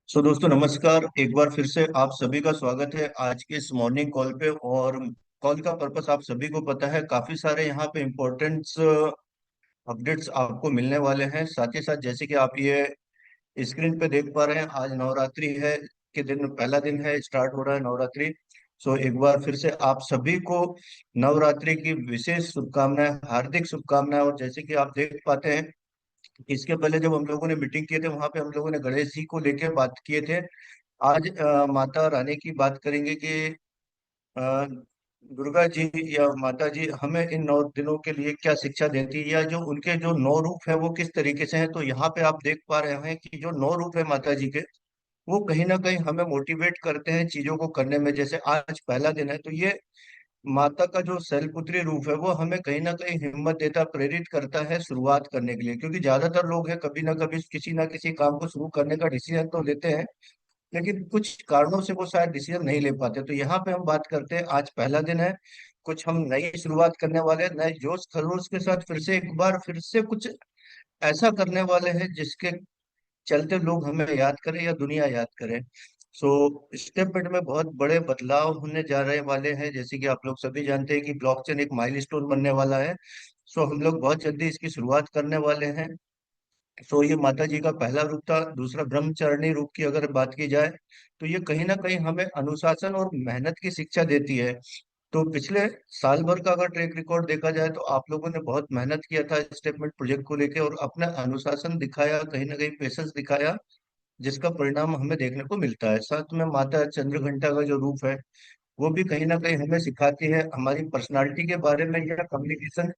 दोस्तों नमस्कार। एक बार फिर से आप सभी का स्वागत है आज के इस मॉर्निंग कॉल पे। और कॉल का पर्पस आप सभी को पता है, काफी सारे यहाँ पे इम्पोर्टेंट्स अपडेट्स आपको मिलने वाले हैं। साथ ही साथ जैसे कि आप ये स्क्रीन पे देख पा रहे हैं, आज नवरात्रि है के दिन पहला दिन है, स्टार्ट हो रहा है नवरात्रि। एक बार फिर से आप सभी को नवरात्रि की विशेष शुभकामनाएं, हार्दिक शुभकामनाएं। और जैसे कि आप देख पाते हैं, इसके पहले जब हम लोगों ने मीटिंग किए थे, वहां पे हम लोगों ने गणेश जी को लेके बात किए थे। आज माता रानी की बात करेंगे कि अ, दुर्गा जी या माता जी हमें इन 9 दिनों के लिए क्या शिक्षा देती है, या जो उनके जो 9 रूप है वो किस तरीके से हैं। तो यहाँ पे आप देख पा रहे हैं कि जो 9 रूप है माता जी के, वो कहीं ना कहीं हमें मोटिवेट करते हैं चीजों को करने में। जैसे आज पहला दिन है, तो ये माता का जो शैलपुत्री रूप है वो हमें कहीं ना कहीं हिम्मत देता, प्रेरित करता है शुरुआत करने के लिए। क्योंकि ज्यादातर लोग हैं, कभी ना कभी किसी ना किसी काम को शुरू करने का डिसीजन तो लेते हैं, लेकिन कुछ कारणों से वो शायद डिसीजन नहीं ले पाते। तो यहाँ पे हम बात करते हैं, आज पहला दिन है, कुछ हम नई शुरुआत करने वाले हैं, नए जोश खरोश के साथ फिर से एक बार फिर से कुछ ऐसा करने वाले हैं जिसके चलते लोग हमें याद करें या दुनिया याद करे। सो स्टेपमेंट में बहुत बड़े बदलाव होने जा रहे वाले हैं। जैसे कि आप लोग सभी जानते हैं कि ब्लॉकचेन एक माइलस्टोन बनने वाला है। हम लोग बहुत जल्दी इसकी शुरुआत करने वाले हैं। ये माता जी का पहला रूप था। दूसरा ब्रह्मचारिणी रूप की अगर बात की जाए, तो ये कहीं ना कहीं हमें अनुशासन और मेहनत की शिक्षा देती है। तो पिछले साल भर का अगर ट्रैक रिकॉर्ड देखा जाए, तो आप लोगों ने बहुत मेहनत किया था स्टेटमेंट प्रोजेक्ट को लेके, और अपना अनुशासन दिखाया, कहीं ना कहीं पेशेंस दिखाया, जिसका परिणाम हमें देखने को मिलता है। साथ में माता चंद्रघंटा का जो रूप है, वो भी कहीं ना कहीं हमें सिखाती है हमारी पर्सनालिटी के बारे में, या कम्युनिकेशन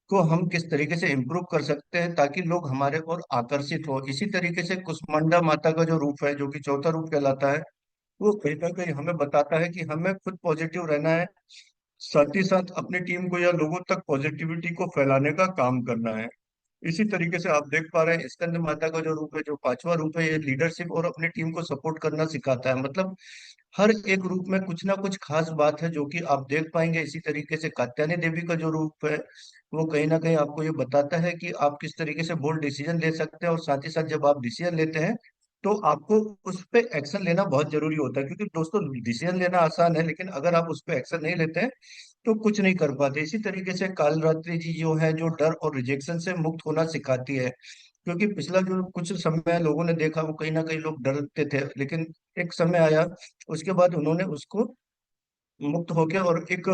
को हम किस तरीके से इम्प्रूव कर सकते हैं ताकि लोग हमारे ओर आकर्षित हो। इसी तरीके से कुष्मांडा माता का जो रूप है, जो कि चौथा रूप कहलाता है, वो कहीं ना कहीं हमें बताता है कि हमें खुद पॉजिटिव रहना है, साथ ही साथ अपनी टीम को या लोगों तक पॉजिटिविटी को फैलाने का काम करना है। इसी तरीके से आप देख पा रहे हैं, स्कंद माता का जो रूप है, जो पांचवा रूप है, ये लीडरशिप और अपनी टीम को सपोर्ट करना सिखाता है। मतलब हर एक रूप में कुछ ना कुछ खास बात है जो कि आप देख पाएंगे। इसी तरीके से कात्यायनी देवी का जो रूप है, वो कहीं ना कहीं आपको ये बताता है कि आप किस तरीके से बोल्ड डिसीजन ले सकते हैं। और साथ ही साथ जब आप डिसीजन लेते हैं, तो आपको उस पे एक्शन लेना बहुत जरूरी होता है। क्योंकि दोस्तों, डिसीजन लेना आसान है, लेकिन अगर आप उस पे एक्शन नहीं लेते हैं तो कुछ नहीं कर पाते। इसी तरीके से कालरात्रि जी जो है, जो डर और रिजेक्शन से मुक्त होना सिखाती है। क्योंकि पिछला जो कुछ समय लोगों ने देखा, वो कहीं ना कहीं लोग डरते थे, लेकिन एक समय आया, उसके बाद उन्होंने उसको मुक्त होके और एक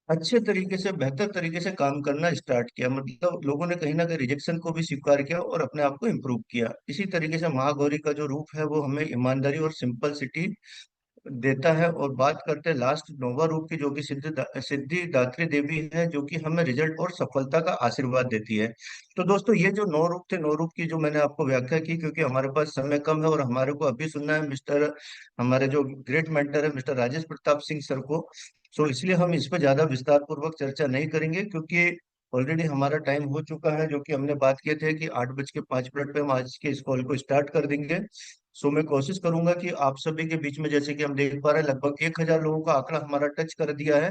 अच्छे तरीके से, बेहतर तरीके से काम करना स्टार्ट किया। मतलब लोगों ने कहीं ना कहीं रिजेक्शन को भी स्वीकार किया और अपने आप को इम्प्रूव किया। इसी तरीके से महागौरी का जो रूप है, वो हमें ईमानदारी और सिंपल देता है। और बात करते हैं लास्ट नोवा रूप की, जो कि सिद्धिदात्री देवी है, जो कि हमें रिजल्ट और सफलता का आशीर्वाद देती है। तो दोस्तों, ये जो 9 रूप थे, 9 रूप की जो मैंने आपको व्याख्या की, क्योंकि हमारे पास समय कम है और हमारे को अभी सुनना है मिस्टर, हमारे जो ग्रेट मेंटर है मिस्टर राजेश प्रताप सिंह सर को। इसलिए हम इस पर ज्यादा विस्तार पूर्वक चर्चा नहीं करेंगे, क्योंकि ऑलरेडी हमारा टाइम हो चुका है, जो कि हमने बात किए थे कि 8:05 पे हम आज के इस कॉल को स्टार्ट कर देंगे। मैं कोशिश करूंगा कि आप सभी के बीच में, जैसे कि हम देख पा रहे हैं, लगभग 1,000 लोगों का आंकड़ा हमारा टच कर दिया है।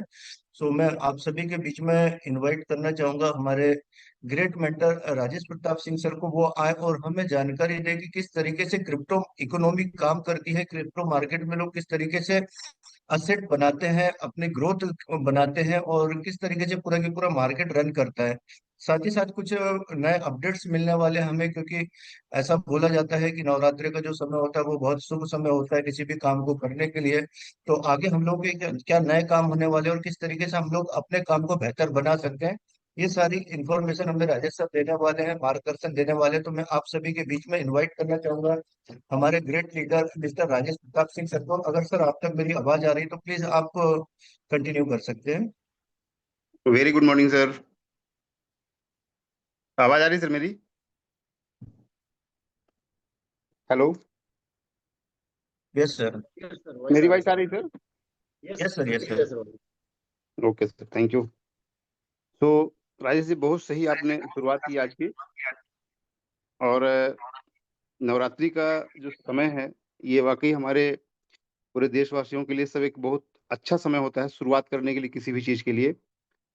मैं आप सभी के बीच में इनवाइट करना चाहूंगा हमारे great mentor Rajesh Pratap Singh sir को। वो आए और हमें जानकारी दे कि किस तरीके से क्रिप्टो इकोनॉमी काम करती है, क्रिप्टो मार्केट में लोग किस तरीके से असेट बनाते हैं, अपने ग्रोथ बनाते हैं, और किस तरीके से पूरा की पूरा मार्केट रन करता है। साथ ही साथ कुछ नए अपडेट्स मिलने वाले हैं हमें, क्योंकि ऐसा बोला जाता है कि नवरात्रि का जो समय होता है वो बहुत शुभ समय होता है किसी भी काम को करने के लिए। तो आगे हम लोग के क्या क्या नए काम होने वाले हैं और किस तरीके से हम लोग अपने काम को बेहतर बना सकते हैं, ये सारी इंफॉर्मेशन हमें राजेश सर देने वाले हैं, मार्गदर्शन देने वाले हैं। तो मैं आप सभी के बीच में इनवाइट करना चाहूंगा हमारे great leader mister Rajesh Pratap Singh sir को। अगर सर आप तक मेरी आवाज आ रही है, तो प्लीज आप कंटिन्यू कर सकते हैं। Very good morning sir. आवाज आ रही है सर मेरी? हेलो। Yes sir. मेरी वॉइस आ रही है sir? Yes sir. Yes sir. Okay sir, thank you. तो राजेश जी, बहुत सही आपने शुरुआत की आज की। और नवरात्रि का जो समय है, ये वाकई हमारे पूरे देशवासियों के लिए सब एक बहुत अच्छा समय होता है शुरुआत करने के लिए किसी भी चीज़ के लिए।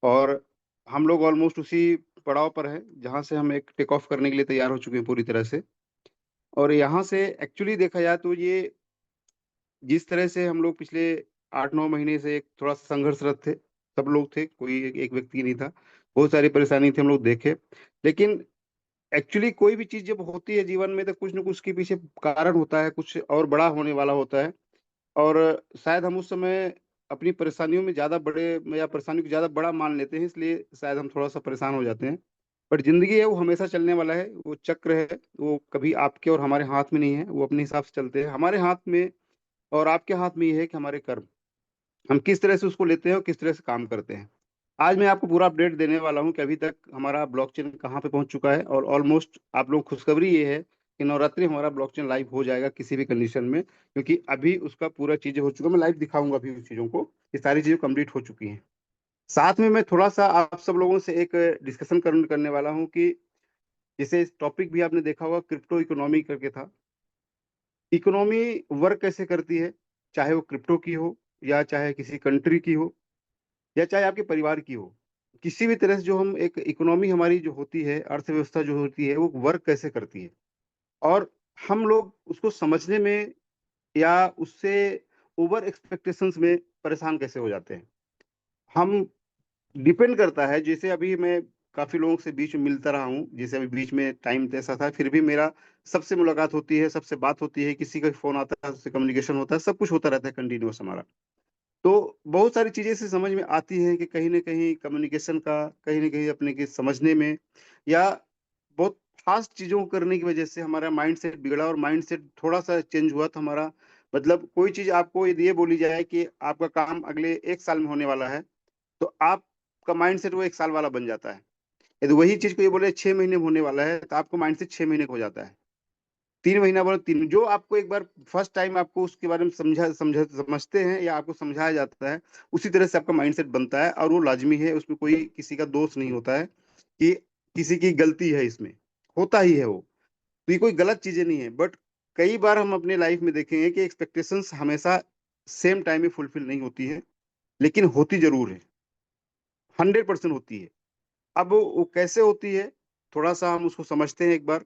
और हम लोग ऑलमोस्ट उसी पड़ाव पर है जहाँ से हम एक टेक ऑफ करने के लिए तैयार हो चुके हैं पूरी तरह से। और यहाँ से एक्चुअली देखा जाए तो ये जिस तरह से हम लोग पिछले 8-9 महीने से एक थोड़ा संघर्षरत थे, सब लोग थे, कोई एक व्यक्ति नहीं था। बहुत सारी परेशानी थी, हम लोग देखे। लेकिन एक्चुअली कोई भी चीज़ जब होती है जीवन में तो कुछ न कुछ उसके पीछे कारण होता है, कुछ और बड़ा होने वाला होता है। और शायद हम उस समय अपनी परेशानियों में ज़्यादा बड़े या परेशानी को ज़्यादा बड़ा मान लेते हैं, इसलिए शायद हम थोड़ा-सा परेशान हो जाते हैं। बट ज़िंदगी है वो हमेशा चलने वाला है, वो चक्र है, वो कभी आपके और हमारे हाथ में नहीं है, वो अपने हिसाब से चलते हैं। हमारे हाथ में और आपके हाथ में ये है कि हमारे कर्म, हम किस तरह से उसको लेते हैं और किस तरह से काम करते हैं। आज मैं आपको पूरा अपडेट देने वाला हूँ कि अभी तक हमारा ब्लॉकचेन कहाँ पे पहुँच चुका है, और ऑलमोस्ट आप लोग खुशखबरी ये है कि नवरात्रि हमारा ब्लॉकचेन लाइव हो जाएगा किसी भी कंडीशन में, क्योंकि अभी उसका पूरा चीज़ें हो चुका है। मैं लाइव दिखाऊँगा अभी उस चीज़ों को, ये सारी चीज़ें कंप्लीट हो चुकी हैं। साथ में मैं थोड़ा-सा आप सब लोगों से एक डिस्कशन करने वाला हूँ कि जैसे इस टॉपिक भी आपने देखा होगा, क्रिप्टो इकोनॉमी करके था। इकोनॉमी वर्क कैसे करती है, चाहे वो क्रिप्टो की हो या चाहे किसी कंट्री की हो या चाहे आपके परिवार की हो। किसी भी तरह से जो हम एक इकोनॉमी हमारी जो होती है, अर्थव्यवस्था जो होती है, वो वर्क कैसे करती है, और हम लोग उसको समझने में या उससे ओवर एक्सपेक्टेशंस में परेशान कैसे हो जाते हैं। हम डिपेंड करता है, जैसे अभी मैं काफ़ी लोगों से बीच में मिलता रहा हूँ, जैसे अभी बीच में टाइम ऐसा था, फिर भी मेरा सबसे मुलाकात होती है, सबसे बात होती है, किसी का फ़ोन आता है, उससे कम्युनिकेशन होता है, सब कुछ होता रहता है कंटीन्यूअस हमारा। तो बहुत सारी चीज़ें ऐसी समझ में आती हैं कि कहीं न कहीं कम्युनिकेशन का, कहीं न कहीं अपने के समझने में या बहुत फ़ास्ट चीज़ों को करने की वज़ह से हमारा माइंडसेट बिगड़ा, और माइंडसेट थोड़ा-सा चेंज हुआ तो हमारा मतलब कोई चीज़ आपको यदि ये बोली जाए कि आपका काम अगले 1 साल में होने वाला है, तो आपका माइंडसेट वो 1 साल वाला बन जाता है। यदि वही चीज़ को ये बोले 6 महीने में होने वाला है, तो आपका माइंडसेट 6 महीने का हो जाता है। 3 महीना बोले 3, जो आपको एक बार फर्स्ट टाइम आपको उसके बारे में समझते हैं या आपको समझाया जाता है, उसी तरह से आपका माइंडसेट बनता है, और वो लाज़मी है, उसमें कोई किसी का दोष नहीं होता है कि किसी की गलती है इसमें, होता ही है वो। तो ये कोई गलत चीज़ें नहीं है, बट कई बार हम अपने लाइफ़ में देखेंगे कि एक्सपेक्टेशंस हमेशा सेम टाइम में फुलफिल नहीं होती है, लेकिन होती ज़रूर है, 100% होती है। अब वो कैसे होती है, थोड़ा-सा हम उसको समझते हैं एक बार,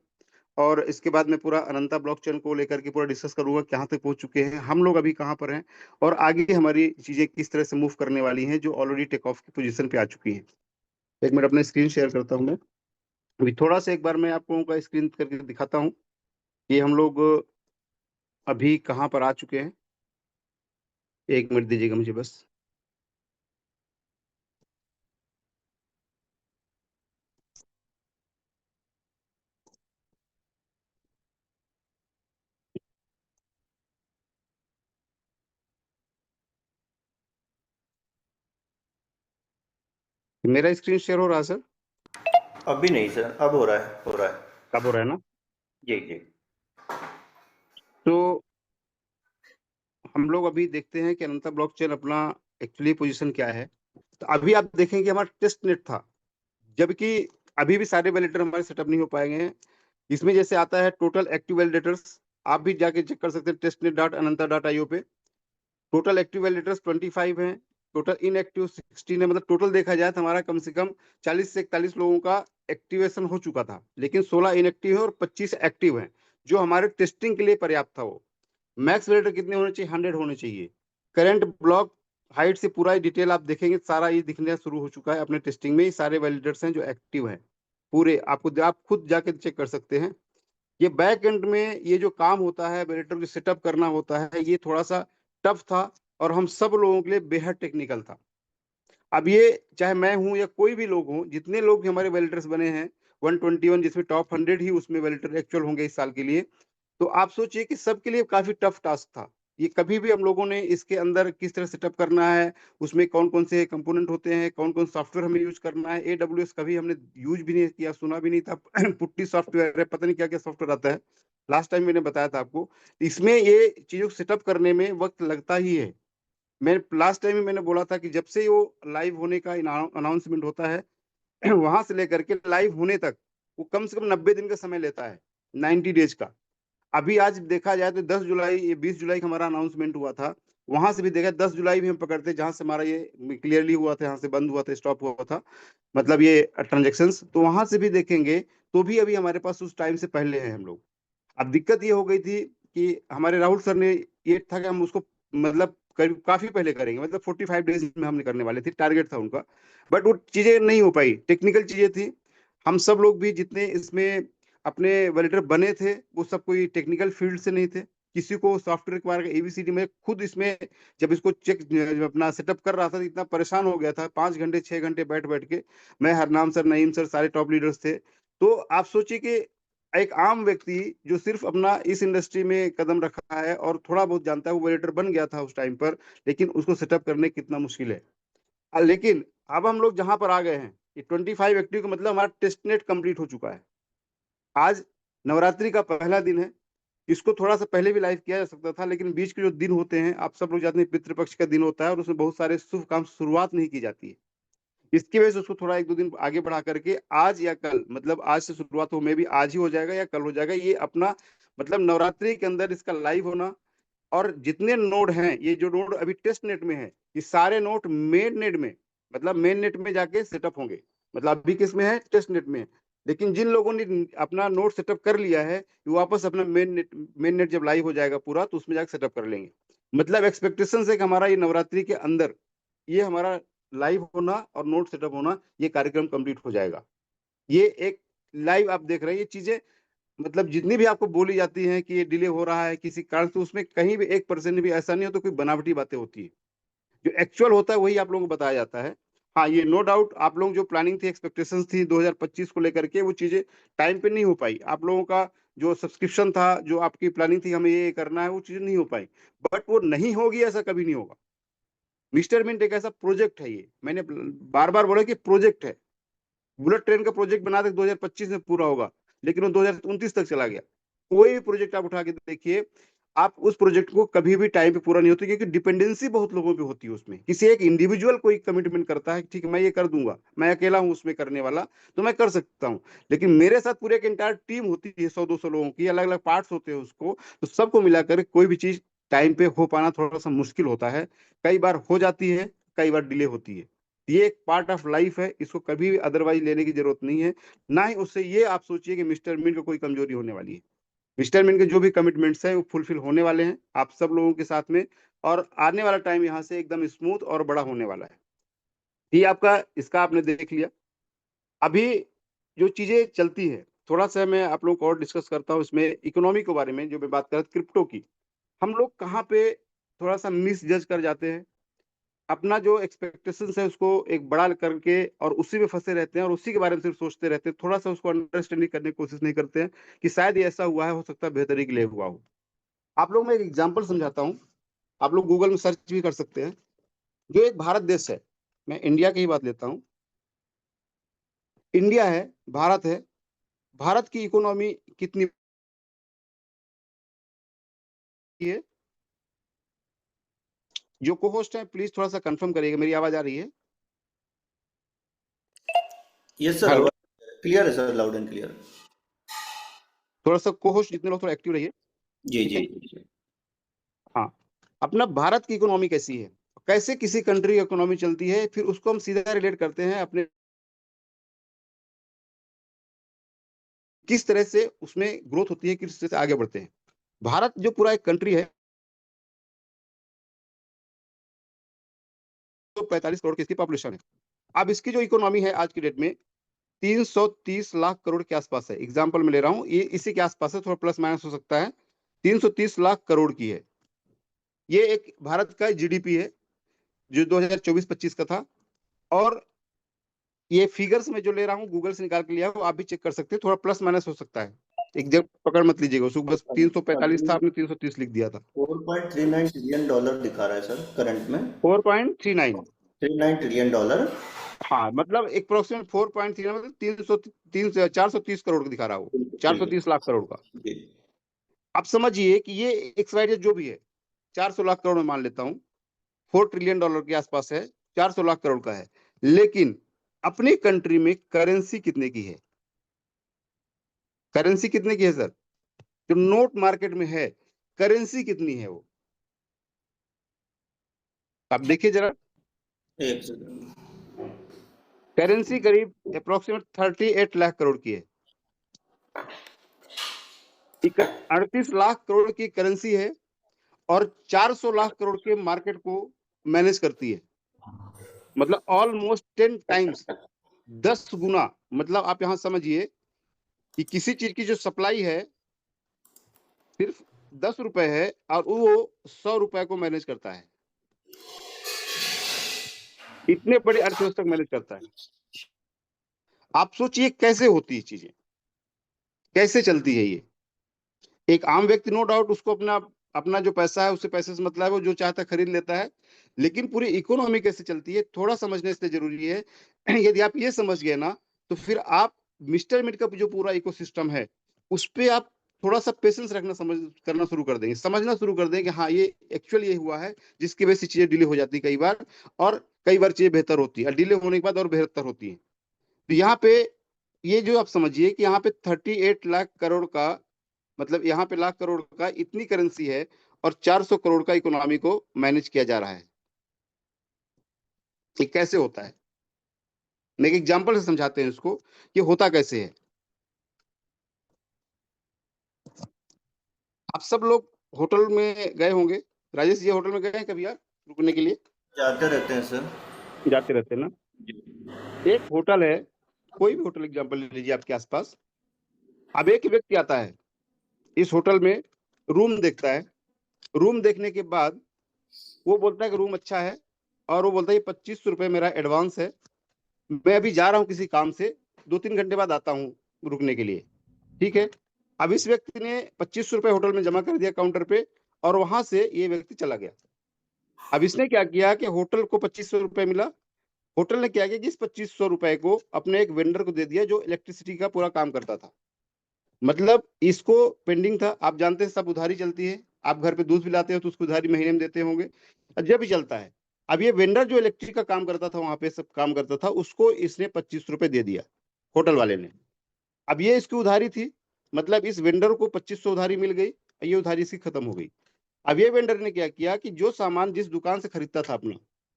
और इसके बाद मैं पूरा अनंता ब्लॉकचेन को लेकर के पूरा डिस्कस करूँगा, कहाँ तक पहुँच चुके हैं, हम लोग अभी कहाँ पर हैं, और आगे हमारी चीज़ें किस तरह से मूव करने वाली हैं, जो ऑलरेडी टेक ऑफ की पोज़ीशन पे आ चुकी हैं। एक मिनट अपना स्क्रीन शेयर करता हूँ मैं। अभी थोड़ा-सा एक बार मैं आप लोगों का स्क्रीन करके दिखाता हूँ, कि हम लोग अभी कहाँ पर आ चुके हैं। 1 मिनट दीजिएगा मुझे बस। मेरा स्क्रीन शेयर हो रहा है सर? अभी नहीं सर, अब हो रहा है, हो रहा है। कब हो रहा है ना? जी। तो हम लोग अभी देखते हैं कि अनंता ब्लॉकचेन अपना एक्चुअली पोज़ीशन क्या है। तो अभी आप देखें कि हमारा टेस्ट नेट था। जबकि अभी भी सारे वैलिडेटर हमारे सेटअप नहीं हो पाए हैं। इसमें जैसे आता है टोटल एक्टिव वैलिडेटर्स, आप भी जाके चेक कर सकते हैं testnet.ananta.io पे। टोटल एक्टिव वैलिडेटर्स 25 हैं, टोटल इनएक्टिव 16 है। मतलब टोटल देखा जाए तो हमारा कम से कम 40 से 41 लोगों का एक्टिवेशन हो चुका था, लेकिन 16 इनएक्टिव है और 25 एक्टिव हैं, जो हमारे टेस्टिंग के लिए पर्याप्त था। वो मैक्स वैलिडेटर कितने होने चाहिए? 100 होने चाहिए। करंट ब्लॉक हाइट से पूरा ही डिटेल आप देखेंगे, सारा ये दिखना शुरू हो चुका है अपने टेस्टिंग में। ये सारे वैलिडेटर्स हैं जो एक्टिव हैं पूरे, आपको आप खुद जाके चेक कर सकते हैं। ये बैक एंड में ये जो काम होता है, वैलिडेटर को सेटअप करना होता है, ये थोड़ा सा टफ था, और हम सब लोगों के लिए बेहद टेक्निकल था। अब ये चाहे मैं हूं या कोई भी लोग हों, जितने लोग भी हमारे वैलिडेटर्स बने हैं 121, जिसमें टॉप 100 ही उसमें वैलिडेटर एक्चुअल होंगे इस साल के लिए, तो आप सोचिए कि सबके लिए काफ़ी टफ टास्क था। ये कभी भी हम लोगों ने इसके अंदर किस तरह सेटअप करना है, उसमें कौन-कौन से कंपोनेंट होते हैं, कौन-कौन सॉफ्टवेयर हमें यूज़ करना है, एडब्ल्यूएस कभी हमने यूज़ भी नहीं किया, सुना भी नहीं था। पुट्टी सॉफ्टवेयर है, पता नहीं क्या-क्या सॉफ्टवेयर आता है। लास्ट टाइम मैंने बताया था आपको। इसमें ये चीज़ों को सेटअप करने में वक़्त लगता ही है। मैं लास्ट टाइम भी मैंने बोला था कि जब से वो लाइव होने का अनाउंसमेंट होता है, वहाँ से लेकर के लाइव होने तक, वो कम से कम 90 दिन का समय लेता है, 90 डेज़ का। अभी आज देखा जाए तो 10 जुलाई, ये 20 जुलाई का हमारा अनाउंसमेंट हुआ था। वहाँ से भी देखा 10 जुलाई भी हम पकड़ते, जहाँ से हमारा ये क्लियरली हुआ था, यहाँ से बंद हुआ था, स्टॉप हुआ था। मतलब ये ट्रांज़ैक्शंस, तो वहाँ से भी देखेंगे, तो भी अभी हमारे पास उस टाइम से पहले हैं हम लोग। अब दिक्कत ये हो गई थी कि हमारे राहुल सर ने ये था कि हम उसको मतलब करीब काफी पहले करेंगे, मतलब 45 डेज में हमने करने वाले थे, टारगेट था उनका। बट वो चीजें नहीं हो पाई, टेक्निकल चीजें थी। हम सब लोग भी जितने इसमें अपने वॉलंटियर बने थे वो सब कोई टेक्निकल फील्ड से नहीं थे। किसी को सॉफ्टवेयर के बारे में एबीसीडी में खुद इसमें जब इसको चेक अपना सेटअप कर रहा था तो इतना परेशान हो गया था, 5 घंटे 6 घंटे बैठ बैठ के। मैं, हरनाम सर, नईम सर, सारे टॉप लीडर्स थे। तो आप सोचिए कि एक आम व्यक्ति जो सिर्फ अपना इस इंडस्ट्री में कदम रखा है और थोड़ा बहुत जानता है, वो वेटर बन गया था उस टाइम पर, लेकिन उसको सेटअप करने कितना मुश्किल है। लेकिन अब हम लोग जहां पर आ गए हैं, ये 25 एक्टिव का मतलब हमारा टेस्ट नेट कंप्लीट हो चुका है। आज नवरात्रि का पहला दिन है। इसको थोड़ा सा पहले भी लाइव किया जा सकता था, लेकिन बीच के जो दिन होते हैं, आप सब लोग जानते हैं, पितृपक्ष का दिन होता है और उसमें बहुत सारे शुभ काम शुरुआत नहीं की जाती है। इसकी वजह से उसको थोड़ा 1-2 दिन आगे बढ़ा करके आज या कल, मतलब आज से शुरुआत हो, में भी आज ही हो जाएगा या कल हो जाएगा, ये अपना मतलब नवरात्रि के अंदर इसका लाइव होना। और जितने नोड हैं, ये जो नोड अभी टेस्ट नेट में है, ये सारे नोड मेन नेट में, मतलब मेन नेट में जाके सेटअप होंगे। मतलब अभी किस में है, टेस्ट नेट में है। लेकिन जिन लोगों ने अपना नोड सेटअप कर लिया है, वो वापस अपना मेन नेट जब लाइव हो जाएगा पूरा, तो उसमें जाकर सेटअप कर लेंगे। मतलब एक्सपेक्टेशन है कि हमारा ये नवरात्रि के अंदर ये हमारा लाइव होना और नोट सेटअप होना, ये कार्यक्रम कंप्लीट हो जाएगा। ये एक लाइव आप देख रहे हैं, ये चीजें मतलब जितनी भी आपको बोली जाती हैं कि ये डिले हो रहा है किसी कारण से, उसमें कहीं भी 1% भी ऐसा नहीं हो तो कोई बनावटी बातें होती है। जो एक्चुअल होता है वही आप लोगों को बताया जाता है। हाँ, ये नो डाउट आप लोग जो प्लानिंग थी, एक्सपेक्टेशंस थी 2025 को लेकर के, वो चीजें टाइम पे नहीं हो पाई। आप लोगों का जो सब्सक्रिप्शन था, जो आपकी प्लानिंग थी हमें ये करना है, वो चीजें नहीं हो पाई। बट वो नहीं होगी ऐसा कभी नहीं होगा। मिस्टर मिंट एक ऐसा प्रोजेक्ट है, ये मैंने बार बार बोला कि प्रोजेक्ट है। बुलेट ट्रेन का प्रोजेक्ट बना दे 2025 में पूरा होगा, लेकिन वो 2029 तक चला गया। कोई भी प्रोजेक्ट आप उठा के देखिए, आप उस प्रोजेक्ट को कभी भी टाइम पे पूरा नहीं होती, क्योंकि डिपेंडेंसी बहुत लोगों पे होती है उसमें। किसी एक इंडिविजुअल कोई कमिटमेंट करता है, ठीक है मैं ये कर दूंगा, मैं अकेला हूं उसमें करने वाला, तो मैं कर सकता हूं। लेकिन मेरे साथ पूरे एक इंटायर टीम होती है, 100-200 लोगों की, अलग अलग पार्ट्स होते हैं उसको, तो सबको मिलाकर कोई भी चीज टाइम पे हो पाना थोड़ा सा मुश्किल होता है। कई बार हो जाती है, कई बार डिले होती है। ये एक पार्ट ऑफ लाइफ है, इसको कभी भी अदरवाइज लेने की जरूरत नहीं है। ना ही उससे ये आप सोचिए कि मिस्टर मिन को कोई कमजोरी होने वाली है। मिस्टर मिन के जो भी कमिटमेंट्स हैं वो फुलफिल होने वाले हैं आप सब लोगों के साथ में। और आने वाला टाइम यहाँ से एकदम स्मूथ और बड़ा होने वाला है। ये आपका इसका आपने देख लिया। अभी जो चीजें चलती है, थोड़ा सा मैं आप लोगों को और डिस्कस करता हूँ इसमें इकोनॉमी के बारे में, जो मैं बात कर रहा था क्रिप्टो की। हम लोग कहाँ पे थोड़ा सा मिस जज कर जाते हैं, अपना जो एक्सपेक्टेशंस है उसको एक बड़ा करके और उसी में फंसे रहते हैं और उसी के बारे में सिर्फ सोचते रहते हैं, थोड़ा सा उसको अंडरस्टैंडिंग करने की कोशिश नहीं करते हैं कि शायद ये ऐसा हुआ है, हो सकता है बेहतरी के लिए हुआ हो। आप लोग मैं एक एग्जांपल समझाता हूँ, आप लोग गूगल में सर्च भी कर सकते हैं। जो एक भारत देश है, मैं इंडिया की ही बात लेता हूँ। इंडिया है, भारत है, भारत की इकोनॉमी कितनी है? जो को होस्ट है प्लीज थोड़ा सा कंफर्म करिएगा, मेरी आवाज आ रही है? यस सर, हेलो, क्लियर है सर, लाउड एंड क्लियर। थोड़ा सा को होस्ट जितने लोग थोड़ा एक्टिव रहिए। जी ठीक जी है, जी। हाँ। अपना भारत की इकोनॉमी कैसी है, कैसे किसी कंट्री की इकोनॉमी चलती है, फिर उसको हम सीधा रिलेट करते हैं अपने, किस तरह से उसमें ग्रोथ होती है, किस तरह से आगे बढ़ते हैं। भारत जो पूरा एक कंट्री है, तो 45 करोड़ की इसकी पॉपुलेशन है। अब इसकी जो इकोनॉमी है आज की डेट में 330 लाख करोड़ के आसपास है। एग्जाम्पल में ले रहा हूँ, ये इसी के आसपास है, थोड़ा प्लस माइनस हो सकता है। 330 लाख करोड़ की है। ये एक भारत का जीडीपी है जो 2024-25 का था। और ये फिगर्स में जो ले रहा हूँ गूगल से निकाल के लिया हूँ, आप भी चेक कर सकते हैं, थोड़ा प्लस माइनस हो सकता है। एक जगह पकड़ मत लीजिएगा उसको, बस 345 था, आपने 330 लिख दिया था। 4.39 ट्रिलियन डॉलर दिखा रहा है सर करंट में। 4.39। 39 ट्रिलियन डॉलर। हाँ, मतलब अप्रोक्सीमेट 4.3, मतलब 430 करोड़ का दिखा रहा हो, बिल्कुल 430 लाख बिल्कुल करोड़ का। जी। आप समझिए कि ये एक्स वाई जो भी है, 400 लाख करोड़ में मान लेता हूँ, 4 ट्रिलियन डॉलर के आसपास है, 400 लाख करोड़ का है। लेकिन अपनी कंट्री में करेंसी कितने की है? करेंसी कितने की है सर? जो नोट मार्केट में है, करेंसी कितनी है वो? आप देखिए जरा। एक सेकंड। करेंसी करीब अप्रोक्सीमेट 38 लाख करोड़ की है। 38 लाख करोड़ की करेंसी है और 400 लाख करोड़ के मार्केट को मैनेज करती है। मतलब ऑलमोस्ट 10 टाइम्स, 10 गुना। मतलब आप यहां समझिए कि किसी चीज की जो सप्लाई है सिर्फ 10 रुपए है और वो 100 रुपए को मैनेज करता है। इतने बड़ी अर्थव्यवस्था को मैनेज करता है। आप सोचिए कैसे होती है चीजें, कैसे चलती है ये। एक आम व्यक्ति नो डाउट उसको अपना अपना जो पैसा है उससे पैसे से मतलब है, वो जो चाहता है खरीद लेता है। लेकिन पूरी इकोनॉमी कैसे चलती है थोड़ा समझने से जरूरी है। यदि आप ये समझ गए ना तो फिर आप मिस्टर मिड का जो पूरा इकोसिस्टम है उस पे आप थोड़ा सा पेशेंस रखना समझ करना शुरू कर देंगे, समझना शुरू कर देंगे कि हाँ ये एक्चुअली ये हुआ है, जिसकी वजह से चीजें डिले हो जाती है कई बार, और कई बार चीजें बेहतर होती है, डिले होने के बाद और बेहतर होती है। तो यहाँ पे ये जो आप समझिए कि यहाँ पे 38 लाख करोड़ का, मतलब यहाँ पे लाख करोड़ का इतनी करेंसी है और 400 करोड़ का इकोनॉमी को मैनेज किया जा रहा है। ये कैसे होता है, मैं एक एग्जांपल से समझाते हैं इसको कि होता कैसे है। आप सब लोग होटल में गए होंगे, राजेश जी होटल में गए हैं कभी आप रुकने के लिए? जाते रहते हैं सर। जाते रहते हैं ना। एक होटल है, कोई भी होटल एग्जांपल ले लीजिए आपके आसपास। अब एक व्यक्ति आता है इस होटल में, रूम देखता है। रूम देखने के बाद वो बोलता है कि रूम अच्छा है, और वो बोलता है 2500 रुपये मेरा एडवांस है, मैं अभी जा रहा हूँ किसी काम से, 2-3 घंटे बाद आता हूँ रुकने के लिए। ठीक है। अब इस व्यक्ति ने 2500 रुपये होटल में जमा कर दिया काउंटर पे, और वहां से ये व्यक्ति चला गया। अब इसने क्या किया कि होटल को 2500 रुपये मिला। होटल ने क्या किया कि इस 2500 रुपये को अपने एक वेंडर को दे दिया जो इलेक्ट्रिसिटी का पूरा काम करता था। मतलब इसको पेंडिंग था, आप जानते हैं सब उधारी चलती है, आप घर पे दूध भी लाते हो तो उसको उधारी महीने में देते होंगे, जब भी चलता है। अब ये वेंडर जो इलेक्ट्रिक का काम करता था, वहां पे सब काम करता था, उसको इसने 25 रुपये दे दिया होटल वाले ने। अब ये इसकी उधारी थी, मतलब इस वेंडर को 2500 उधारी मिल गई, ये उधारी इसकी खत्म हो गई। अब ये वेंडर ने क्या किया कि जो सामान जिस दुकान से खरीदता था अपना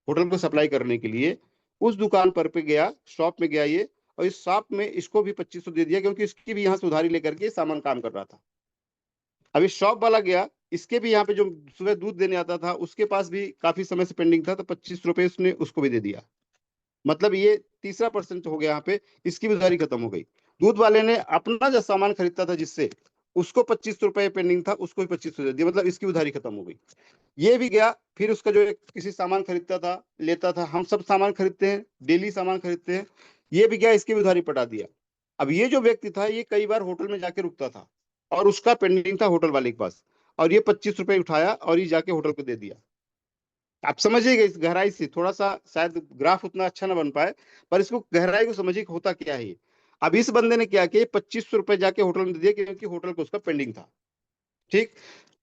होटल को सप्लाई करने के लिए, उस दुकान पर पे गया, शॉप में गया ये, और इस शॉप में इसको भी 2500 दे दिया, क्योंकि इसकी भी यहाँ से उधारी लेकर के सामान काम कर रहा था। अब इस शॉप वाला गया, इसके भी यहाँ पे जो सुबह दूध देने आता था उसके पास भी काफी समय से पेंडिंग था, तो 25 रुपये उसने उसको भी दे दिया। मतलब ये तीसरा परसेंट हो गया यहाँ पे, इसकी भी उधारी खत्म हो गई। दूध वाले ने अपना जो सामान खरीदता था जिससे, उसको 25 रुपये पेंडिंग था, उसको भी 2500 दे दिया, मतलब इसकी उधारी खत्म हो गई। ये भी गया, फिर उसका जो एक किसी सामान खरीदता था लेता था, हम सब सामान खरीदते हैं, डेली सामान खरीदते हैं, ये भी गया, इसकी भी उधारी पटा दिया। अब ये जो व्यक्ति था ये कई बार होटल में जाके रुकता था, और उसका पेंडिंग था होटल वाले के पास, और ये 25 रुपये उठाया और ये जाके होटल को दे दिया। आप समझिएगा इस गहराई से, थोड़ा सा शायद ग्राफ उतना अच्छा ना बन पाए, पर इसको गहराई को समझिए कि होता क्या है ये। अब इस बंदे ने क्या किया, 2500 रुपये जाके होटल में दे दिया, क्योंकि होटल को उसका पेंडिंग था। ठीक।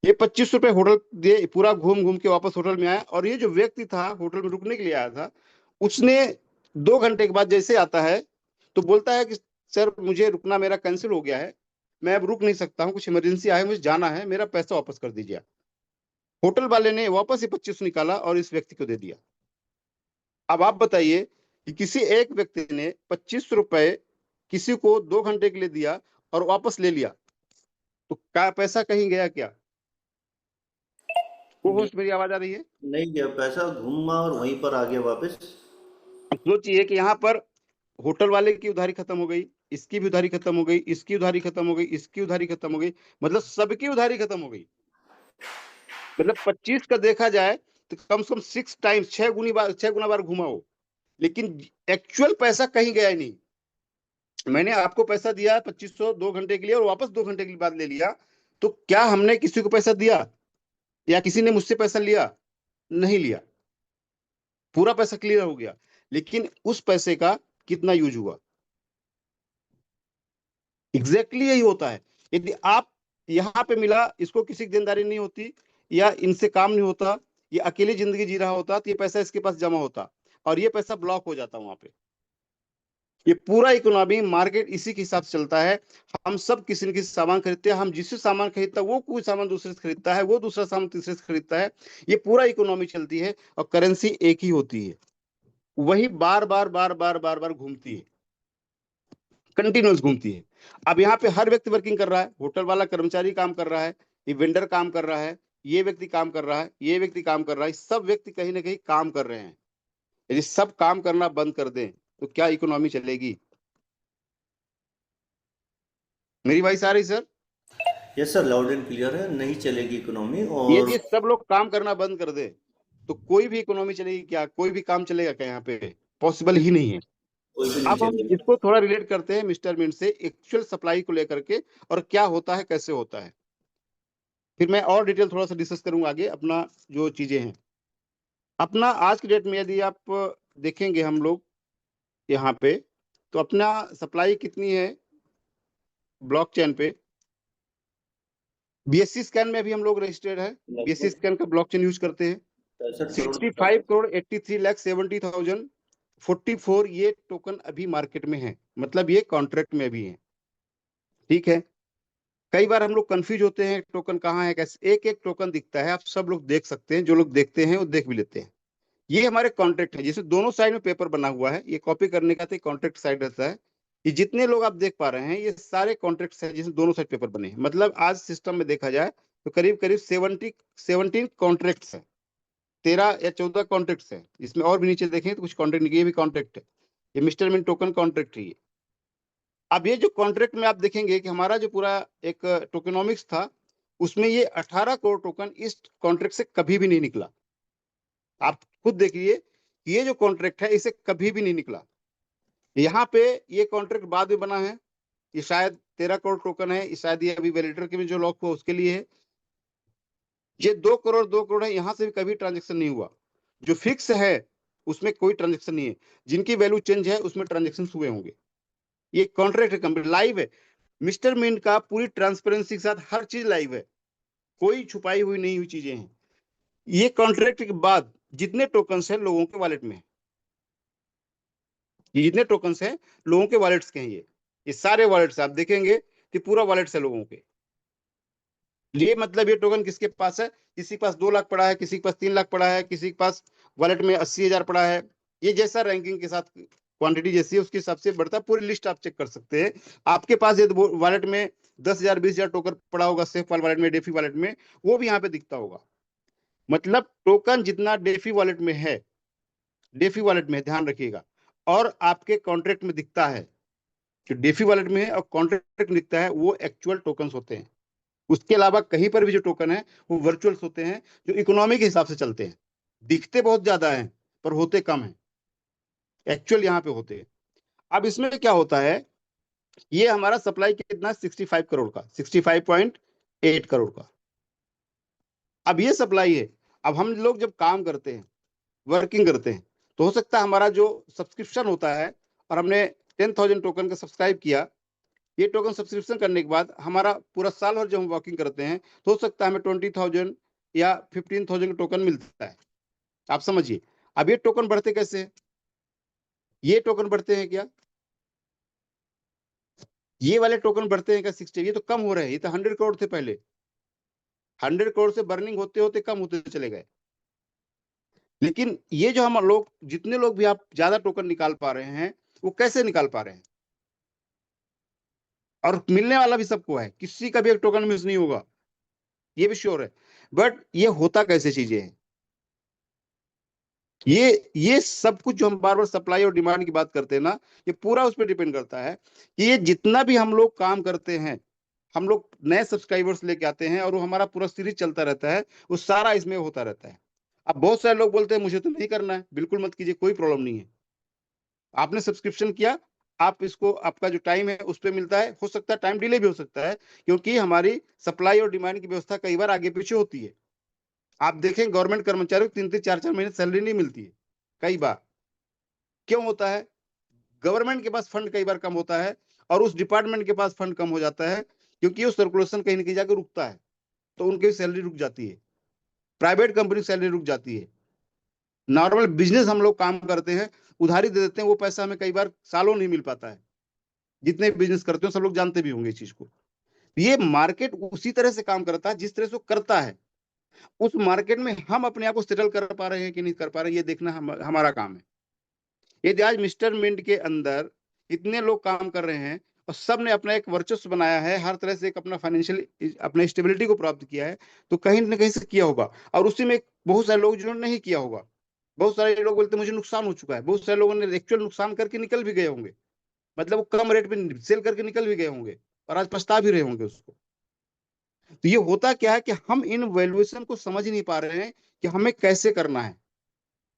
ये 25 रुपये होटल दे, पूरा घूम घूम के वापस होटल में आया, और ये जो व्यक्ति था होटल में रुकने के लिए आया था, उसने 2 घंटे के बाद जैसे आता है तो बोलता है कि सर मुझे रुकना मेरा कैंसिल हो गया है, मैं अब रुक नहीं सकता हूँ, कुछ इमरजेंसी आया है, मुझे जाना है, मेरा पैसा वापस कर दीजिए। होटल वाले ने वापस ही 25 निकाला और इस व्यक्ति को दे दिया। अब आप बताइए कि किसी एक व्यक्ति ने 25 रुपये किसी को 2 घंटे के लिए दिया और वापस ले लिया, तो क्या पैसा कहीं गया क्या? को नहीं, होस्ट मेरी आवाज आ रही है? नहीं गया, पैसा घूमा और वहीं पर आ गया वापस। सोचिए कि यहाँ पर होटल वाले की उधारी खत्म हो गई, इसकी भी उधारी खत्म हो गई, इसकी उधारी खत्म हो गई, इसकी उधारी खत्म हो गई, मतलब सबकी उधारी खत्म हो गई। मतलब 25 का देखा जाए तो कम से कम 6 टाइम्स, 6 गुना बार घुमा हो, लेकिन एक्चुअल पैसा कहीं गया ही नहीं। मैंने आपको पैसा दिया 2500 2 घंटे के लिए, और वापस 2 घंटे के बाद ले लिया, तो क्या हमने किसी को पैसा दिया या किसी ने मुझसे पैसा लिया? नहीं लिया, पूरा पैसा क्लियर हो गया। लेकिन उस पैसे का कितना यूज हुआ? एग्जैक्टली यही होता है। यदि आप यहाँ पे मिला, इसको किसी की देनदारी नहीं होती या इनसे काम नहीं होता, ये अकेली जिंदगी जी रहा होता, तो ये पैसा इसके पास जमा होता और ये पैसा ब्लॉक हो जाता वहां पे। ये पूरा इकोनॉमी मार्केट इसी के हिसाब से चलता है। हम सब किसी न किसी सामान खरीदते हैं, हम जिससे सामान खरीदता है वो कोई सामान दूसरे से खरीदता है, वो दूसरा सामान तीसरे से खरीदता है। ये पूरा इकोनॉमी चलती है, और करेंसी एक ही होती है, वही बार बार बार बार बार बार घूमती है, कंटिन्यूस घूमती है। अब यहाँ पे हर व्यक्ति वर्किंग कर रहा है, होटल वाला कर्मचारी काम कर रहा है, ये वेंडर काम कर रहा है, ये व्यक्ति काम कर रहा है, ये व्यक्ति काम कर रहा है, सब व्यक्ति कहीं ना कहीं काम कर रहे हैं। यदि सब काम करना बंद कर दें तो क्या इकोनॉमी चलेगी? मेरी वॉइस आ रही sir? Yes sir, loud and clear है, नहीं चलेगी इकोनॉमी। और ये सब लोग काम करना बंद कर दे तो कोई भी इकोनॉमी चलेगी क्या? कोई भी काम चलेगा क्या? यहाँ पे पॉसिबल ही नहीं है। कोई भी नहीं अब हम चलेगा। इसको थोड़ा रिलेट करते हैं मिस्टर मिंट से, एक्चुअल सप्लाई को लेकर के, और क्या होता है, कैसे होता है। फिर मैं और डिटेल थोड़ा सा डिस्कस करूंगा आगे अपना जो चीजें हैं। अपना आज की डेट में यदि आप देखेंगे हम लोग यहाँ पे, तो अपना सप्लाई कितनी है ब्लॉकचेन पे? बीएससी स्कैन में भी हम लोग रजिस्टर्ड है, बीएससी स्कैन का ब्लॉकचेन यूज करते हैं। 65 करोड़ 83,70,44 ये टोकन अभी मार्केट में है, मतलब ये कॉन्ट्रैक्ट में भी है। ठीक है, कई बार हम लोग कंफ्यूज होते हैं टोकन कहाँ है कैसे। एक एक टोकन दिखता है, आप सब लोग देख सकते हैं, जो लोग देखते हैं वो देख भी लेते हैं। ये हमारे कॉन्ट्रैक्ट है, जिसमें दोनों साइड में पेपर बना हुआ है, ये कॉपी करने का तो कॉन्ट्रैक्ट साइड रहता है। ये जितने लोग आप देख पा रहे हैं ये सारे कॉन्ट्रैक्ट्स हैं जिसमें दोनों साइड पेपर बने हैं। मतलब आज सिस्टम में देखा जाए तो करीब करीब 17 कॉन्ट्रैक्ट्स है, 13 या 14 कॉन्ट्रैक्ट्स है। इसमें और भी नीचे देखें तो कुछ कॉन्ट्रैक्ट नहीं, ये भी कॉन्ट्रैक्ट है, ये मिस्टर मिंट टोकन कॉन्ट्रैक्ट है ये। अब ये जो कॉन्ट्रैक्ट में आप देखेंगे कि हमारा जो पूरा एक टोकेनोमिक्स था, उसमें ये 18 करोड़ टोकन इस कॉन्ट्रैक्ट से कभी भी नहीं निकला। आप खुद देखिए, ये जो कॉन्ट्रैक्ट है इसे कभी भी नहीं निकला। यहाँ पे ये कॉन्ट्रैक्ट बाद में बना है, ये शायद 13 करोड़ टोकन है, शायद ये अभी वैलिडेटर के में जो लॉक हुआ उसके लिए है। ये 2 करोड़ है, यहाँ से भी कभी ट्रांजेक्शन नहीं हुआ। जो फिक्स है उसमें कोई ट्रांजेक्शन नहीं है, जिनकी वैल्यू चेंज है उसमें ट्रांजेक्शन हुए होंगे। ये कॉन्ट्रैक्ट कंप्लीट लाइव है, मिस्टर मिंट का पूरी ट्रांसपेरेंसी के साथ हर चीज लाइव है, कोई छुपाई हुई नहीं हुई चीजें हैं। ये कॉन्ट्रैक्ट के बाद जितने टोकन्स हैं लोगों के वॉलेट में है, ये जितने टोकन्स हैं लोगों के वॉलेट्स के हैं, ये सारे वॉलेट्स आप देखेंगे कि पूरा वॉलेट्स है लोगों के। ये मतलब ये टोकन किसके पास है? किसी के पास 2 लाख पड़ा है, किसी के पास 3 लाख पड़ा है, किसी के पास वॉलेट में 80,000 पड़ा है। ये जैसा रैंकिंग के साथ क्वांटिटी जैसी है उसके हिसाब से बढ़ता है। पूरी लिस्ट आप चेक कर सकते हैं। आपके पास ये वॉलेट में 10,000 20,000 टोकन पड़ा होगा सेफ वॉलेट में, डेफी वॉलेट में, वो भी यहाँ पे दिखता होगा। मतलब टोकन जितना डेफी वॉलेट में है, डेफी वॉलेट में ध्यान रखिएगा, और आपके कॉन्ट्रैक्ट में दिखता है, जो डेफी वॉलेट में है और कॉन्ट्रैक्ट में दिखता है, वो एक्चुअल टोकन होते हैं। उसके अलावा कहीं पर भी जो टोकन है वो वर्चुअल्स होते हैं, जो इकोनॉमी के हिसाब से चलते हैं। दिखते बहुत ज्यादा हैं पर होते कम हैं, एक्चुअल यहाँ पे होते हैं। अब इसमें क्या होता है, ये हमारा सप्लाई कितना, 65 करोड़ का, 65.8 करोड़ का। अब ये सप्लाई है। अब हम लोग जब काम करते हैं, वर्किंग करते हैं, तो हो सकता है हमारा जो सब्सक्रिप्शन होता है, और हमने 10,000 टोकन का सब्सक्राइब किया, ये टोकन सब्सक्रिप्शन करने के बाद हमारा पूरा साल भर जब हम वर्किंग करते हैं तो हो सकता है हमें 20,000 या 15,000 टोकन मिलता है। आप समझिए, अब ये टोकन बढ़ते कैसे हैं? ये टोकन बढ़ते हैं क्या? ये वाले टोकन बढ़ते हैं क्या 60? ये तो कम हो रहे हैं, ये तो 100 करोड़ थे पहले, 100 करोड़ से बर्निंग होते होते कम होते चले गए। लेकिन ये जो हम लोग, जितने लोग भी आप ज्यादा टोकन निकाल पा रहे हैं, वो कैसे निकाल पा रहे हैं? और मिलने वाला भी सबको है, किसी का भी एक टोकन मिस नहीं होगा, ये भी श्योर है। बट ये होता कैसे चीजें हैं? ये सब कुछ जो हम बार बार सप्लाई और डिमांड की बात करते हैं ना, ये पूरा उस पर डिपेंड करता है कि ये जितना भी हम लोग काम करते हैं, हम लोग नए सब्सक्राइबर्स लेके आते हैं और वो हमारा पूरा सीरीज चलता रहता है, वो सारा इसमें होता रहता है। अब बहुत सारे लोग बोलते हैं मुझे तो नहीं करना है, बिल्कुल मत कीजिए, कोई प्रॉब्लम नहीं है। आपने सब्सक्रिप्शन किया, आप इसको, आपका जो टाइम है उस पर मिलता है। हो सकता है टाइम डिले भी हो सकता है, क्योंकि हमारी सप्लाई और डिमांड की व्यवस्था कई बार आगे पीछे होती है। आप देखें गवर्नमेंट कर्मचारियों को 3-3 4-4 महीने सैलरी नहीं मिलती है कई बार। क्यों होता है? गवर्नमेंट के पास फंड कई बार कम होता है, और उस डिपार्टमेंट के पास फंड कम हो जाता है, क्योंकि वो सर्कुलेशन कहीं ना कहीं जाकर रुकता है, तो उनकी सैलरी रुक जाती है। प्राइवेट कंपनी सैलरी रुक जाती है। नॉर्मल बिजनेस हम लोग काम करते हैं, उधारी दे देते हैं, वो पैसा हमें कई बार सालों नहीं मिल पाता है। जितने बिजनेस करते हो सब लोग जानते भी होंगे इस चीज को। ये मार्केट उसी तरह से काम करता है जिस तरह से वो करता है। उस मार्केट में हम अपने आप को सेटल कर पा रहे हैं कि नहीं कर पा रहे हैं, ये देखना हमारा काम है। यदि आज मिस्टर मिंट के अंदर इतने लोग काम कर रहे हैं और सब ने अपना एक वर्चस्व बनाया है, हर तरह से एक अपना फाइनेंशियल अपने स्टेबिलिटी को प्राप्त किया है, तो कहीं ना कहीं से किया होगा। और उसी में बहुत सारे लोग जिन्होंने नहीं किया होगा, बहुत सारे लोग बोलते हैं मुझे नुकसान हो चुका है, बहुत सारे लोगों ने एक्चुअल नुकसान करके निकल भी गए होंगे, मतलब वो कम रेट पे सेल करके निकल भी गए होंगे और आज पछता भी रहे होंगे उसको। तो ये होता क्या है कि हम इन वैल्यूएशन को समझ ही नहीं पा रहे हैं कि हमें कैसे करना है।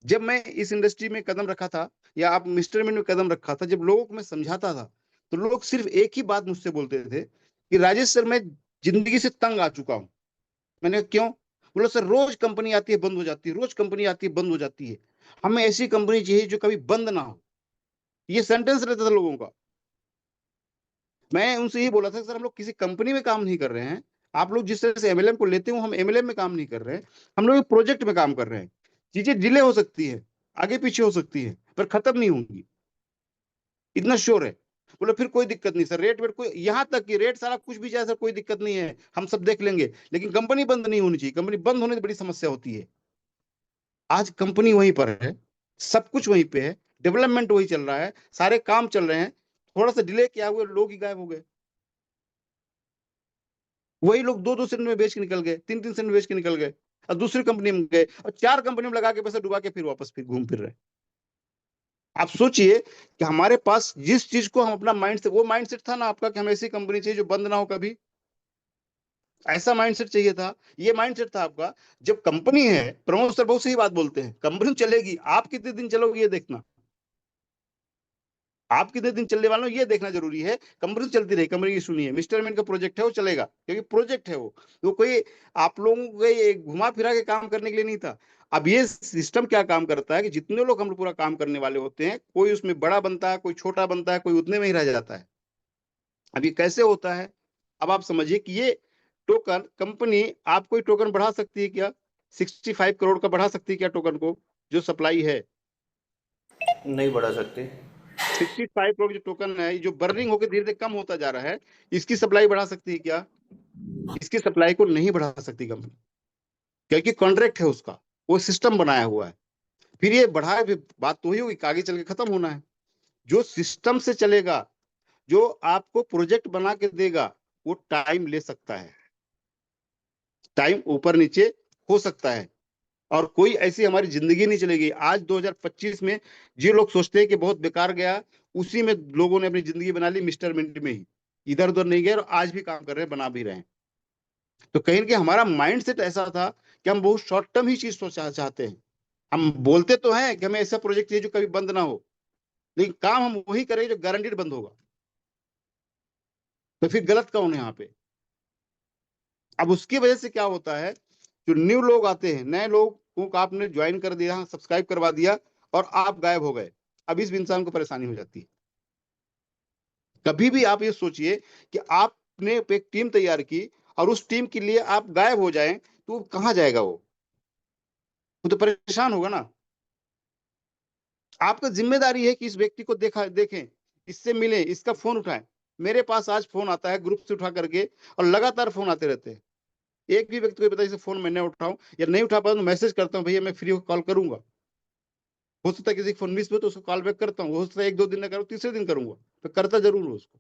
जब मैं इस इंडस्ट्री में कदम रखा था, या आप मिस्टर में कदम रखा था, जब लोगों को मैं समझाता था, तो लोग सिर्फ एक ही बात मुझसे बोलते थे कि राजेश सर, मैं जिंदगी से तंग आ चुका हूं। मैंने कहा, क्यों? बोला, सर रोज कंपनी आती है बंद हो जाती है, रोज कंपनी आती है बंद हो जाती है, हमें ऐसी कंपनी चाहिए जो कभी बंद ना हो। ये सेंटेंस रहता था लोगों का। मैं उनसे ये बोला था, सर हम लोग किसी कंपनी में काम नहीं कर रहे हैं, आप लोग जिस तरह से एमएलएम को लेते हो, हम एमएलएम में काम नहीं कर रहे हैं, हम लोग एक प्रोजेक्ट में काम कर रहे हैं। चीजें डिले हो सकती है, आगे पीछे हो सकती है, पर खत्म नहीं होंगी, इतना श्योर है। बोले फिर कोई दिक्कत नहीं सर, रेट वेट कोई, यहाँ तक कि रेट सारा कुछ भी जाए सर, कोई दिक्कत नहीं है, हम सब देख लेंगे, लेकिन कंपनी बंद नहीं होनी चाहिए, कंपनी बंद होने से बड़ी समस्या होती है। आज कंपनी वहीं पर है, सब कुछ वहीं पे है, डेवलपमेंट वही चल रहा है, सारे काम चल रहे हैं, थोड़ा सा डिले क्या हुआ, लोग ही गायब हो गए। वही लोग दो दो सेकंड में बेच के निकल गए, तीन तीन सेकंड में बेच के निकल गए, और दूसरी कंपनी में गए, और चार कंपनी में लगा के पैसा डुबा के फिर वापस फिर घूम फिर रहे। आप सोचिए कि हमारे पास जिस चीज को हम अपना माइंड से, वो माइंडसेट था ना आपका कि हमें ऐसी कंपनी चाहिए जो बंद ना हो कभी, ऐसा माइंडसेट चाहिए था, ये माइंडसेट था आपका। जब कंपनी है, प्रमोद सर बहुत सही बात बोलते हैं, कंपनी चलेगी, आप कितने दिन चलोगे ये देखना, आप कितने दिन चलने वाले हो ये देखना जरूरी है। कंपनी चलती रही, कंपनी की सुनिए, मिस्टर मैन का प्रोजेक्ट है वो चलेगा, क्योंकि प्रोजेक्ट है वो, तो कोई आप लोगों को ये घुमा फिरा के काम करने के लिए नहीं था। अब ये सिस्टम क्या काम करता है कि जितने लोग हम लोग पूरा काम करने वाले होते हैं, कोई उसमें बड़ा बनता है, कोई छोटा बनता है, कोई उतने में ही रह जाता है। अब ये कैसे होता है? अब आप समझिए कि ये टोकन कंपनी, आप कोई टोकन बढ़ा सकती है क्या? 65 करोड़ का बढ़ा सकती है क्या टोकन को, जो सप्लाई है? नहीं बढ़ा सकते। 65 करोड़ जो टोकन है, जो बर्निंग होकर धीरे धीरे कम होता जा रहा है, इसकी सप्लाई बढ़ा सकती है क्या? इसकी सप्लाई को नहीं बढ़ा सकती कंपनी, क्योंकि कॉन्ट्रैक्ट है उसका, वो सिस्टम बनाया हुआ है। फिर ये बढ़ाए भी बात तो ही होगी कि आगे चल के खत्म होना है। जो सिस्टम से चलेगा, जो आपको प्रोजेक्ट बना के देगा, वो टाइम ले सकता है, टाइम ऊपर नीचे हो सकता है, और कोई ऐसी हमारी जिंदगी नहीं चलेगी। आज 2025 में जो लोग सोचते हैं कि बहुत बेकार गया, उसी में लोगों ने अपनी जिंदगी बना ली, मिस्टर मिनट में ही, इधर उधर नहीं गए, और आज भी काम कर रहे हैं, बना भी रहे हैं। तो कहीं कि हमारा माइंड सेट ऐसा था कि हम बहुत शॉर्ट टर्म ही चीज सोचा चाहते हैं। हम बोलते तो हैं कि हमें ऐसा प्रोजेक्ट चाहिए जो कभी बंद ना हो, लेकिन काम हम वही करें जो गारंटीड बंद होगा। तो फिर गलत कौन है यहाँ पे? अब उसकी वजह से क्या होता है, जो न्यू लोग आते हैं, नए लोगों को आपने ज्वाइन कर दिया, सब्सक्राइब करवा दिया, और आप गायब हो गए। अब इस इंसान को परेशानी हो जाती है। कभी भी आप ये सोचिए कि आपने एक टीम तैयार की, और उस टीम के लिए आप गायब हो जाएं, तो कहाँ जाएगा वो तो परेशान होगा ना। आपका जिम्मेदारी है कि इस व्यक्ति को देखा देखें, इससे मिलें, इसका फोन उठाएं। मेरे पास आज फोन आता है ग्रुप से उठा करके, और लगातार फोन आते रहते हैं। एक भी व्यक्ति को पता है फोन मैं नहीं उठाऊं, या नहीं उठा पाऊं तो मैसेज करता हूं, भैया मैं फ्री होकर कॉल करूंगा। हो सकता है किसी फोन मिस हो तो उसको कॉल बैक करता हूँ, हो सकता है एक दो दिन ना करूँ, तीसरे दिन करूंगा, तो करता जरूर हूँ उसको।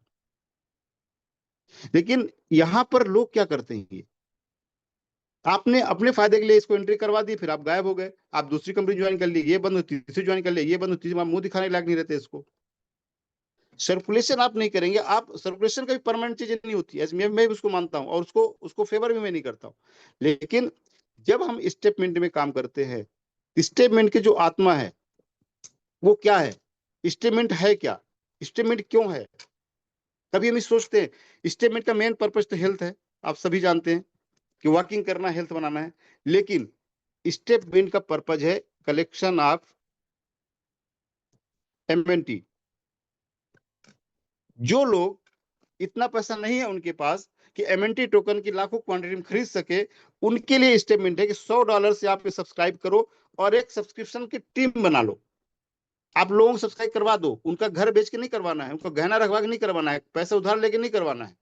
लेकिन यहाँ पर लोग क्या करते हैं, ये आपने अपने फायदे के लिए इसको एंट्री करवा दी, फिर आप गायब हो गए, आप दूसरी कंपनी ज्वाइन कर ली, ये बंद हुई, तीसरी ज्वाइन कर लिया, ये बंद हुई, तीसरी, मुंह दिखाने लायक नहीं रहते इसको। सर्कुलेशन आप नहीं करेंगे, आप सर्कुलेशन का भी परमानेंट चीज नहीं होती है, मैं भी उसको मानता हूँ, और उसको उसको फेवर भी मैं नहीं करता हूँ। लेकिन जब हम स्टेटमेंट में काम करते हैं, स्टेटमेंट की जो आत्मा है वो क्या है, स्टेटमेंट है क्या, स्टेटमेंट क्यों है? कभी हम सोचते हैं स्टेटमेंट का मेन पर्पज तो हेल्थ है, आप सभी जानते हैं कि वॉकिंग करना, हेल्थ बनाना है। लेकिन स्टेटमेंट का पर्पज है कलेक्शन ऑफ एमएनटी। जो लोग, इतना पैसा नहीं है उनके पास कि एमएनटी टोकन की लाखों क्वांटिटी में खरीद सके, उनके लिए स्टेटमेंट है कि $100 से आप सब्सक्राइब करो, और एक सब्सक्रिप्शन की टीम बना लो। आप लोगों को सब्सक्राइब करवा दो, उनका घर बेच के नहीं करवाना है, उनका गहना रखवा के नहीं करवाना है, पैसा उधार लेके नहीं करवाना है।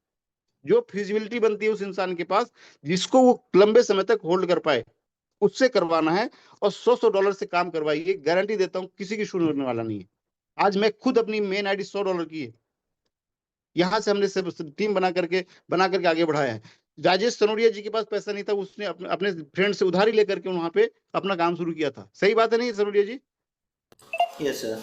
जो फिजिबिलिटी बनती है उस इंसान के पास, जिसको वो लंबे समय तक होल्ड कर पाए, उससे करवाना है। और $100 से काम करवाइए, गारंटी देता हूं किसी की शुरू होने वाला नहीं है। आज मैं खुद अपनी मेन आईडी $100 की है, यहाँ से हमने सब टीम बना करके आगे बढ़ाया है। राजेश सनोरिया जी के पास पैसा नहीं था, उसने अपने फ्रेंड से उधारी लेकर के वहां पे अपना काम शुरू किया था। सही बात है नहीं सनोरिया जी? Yes sir.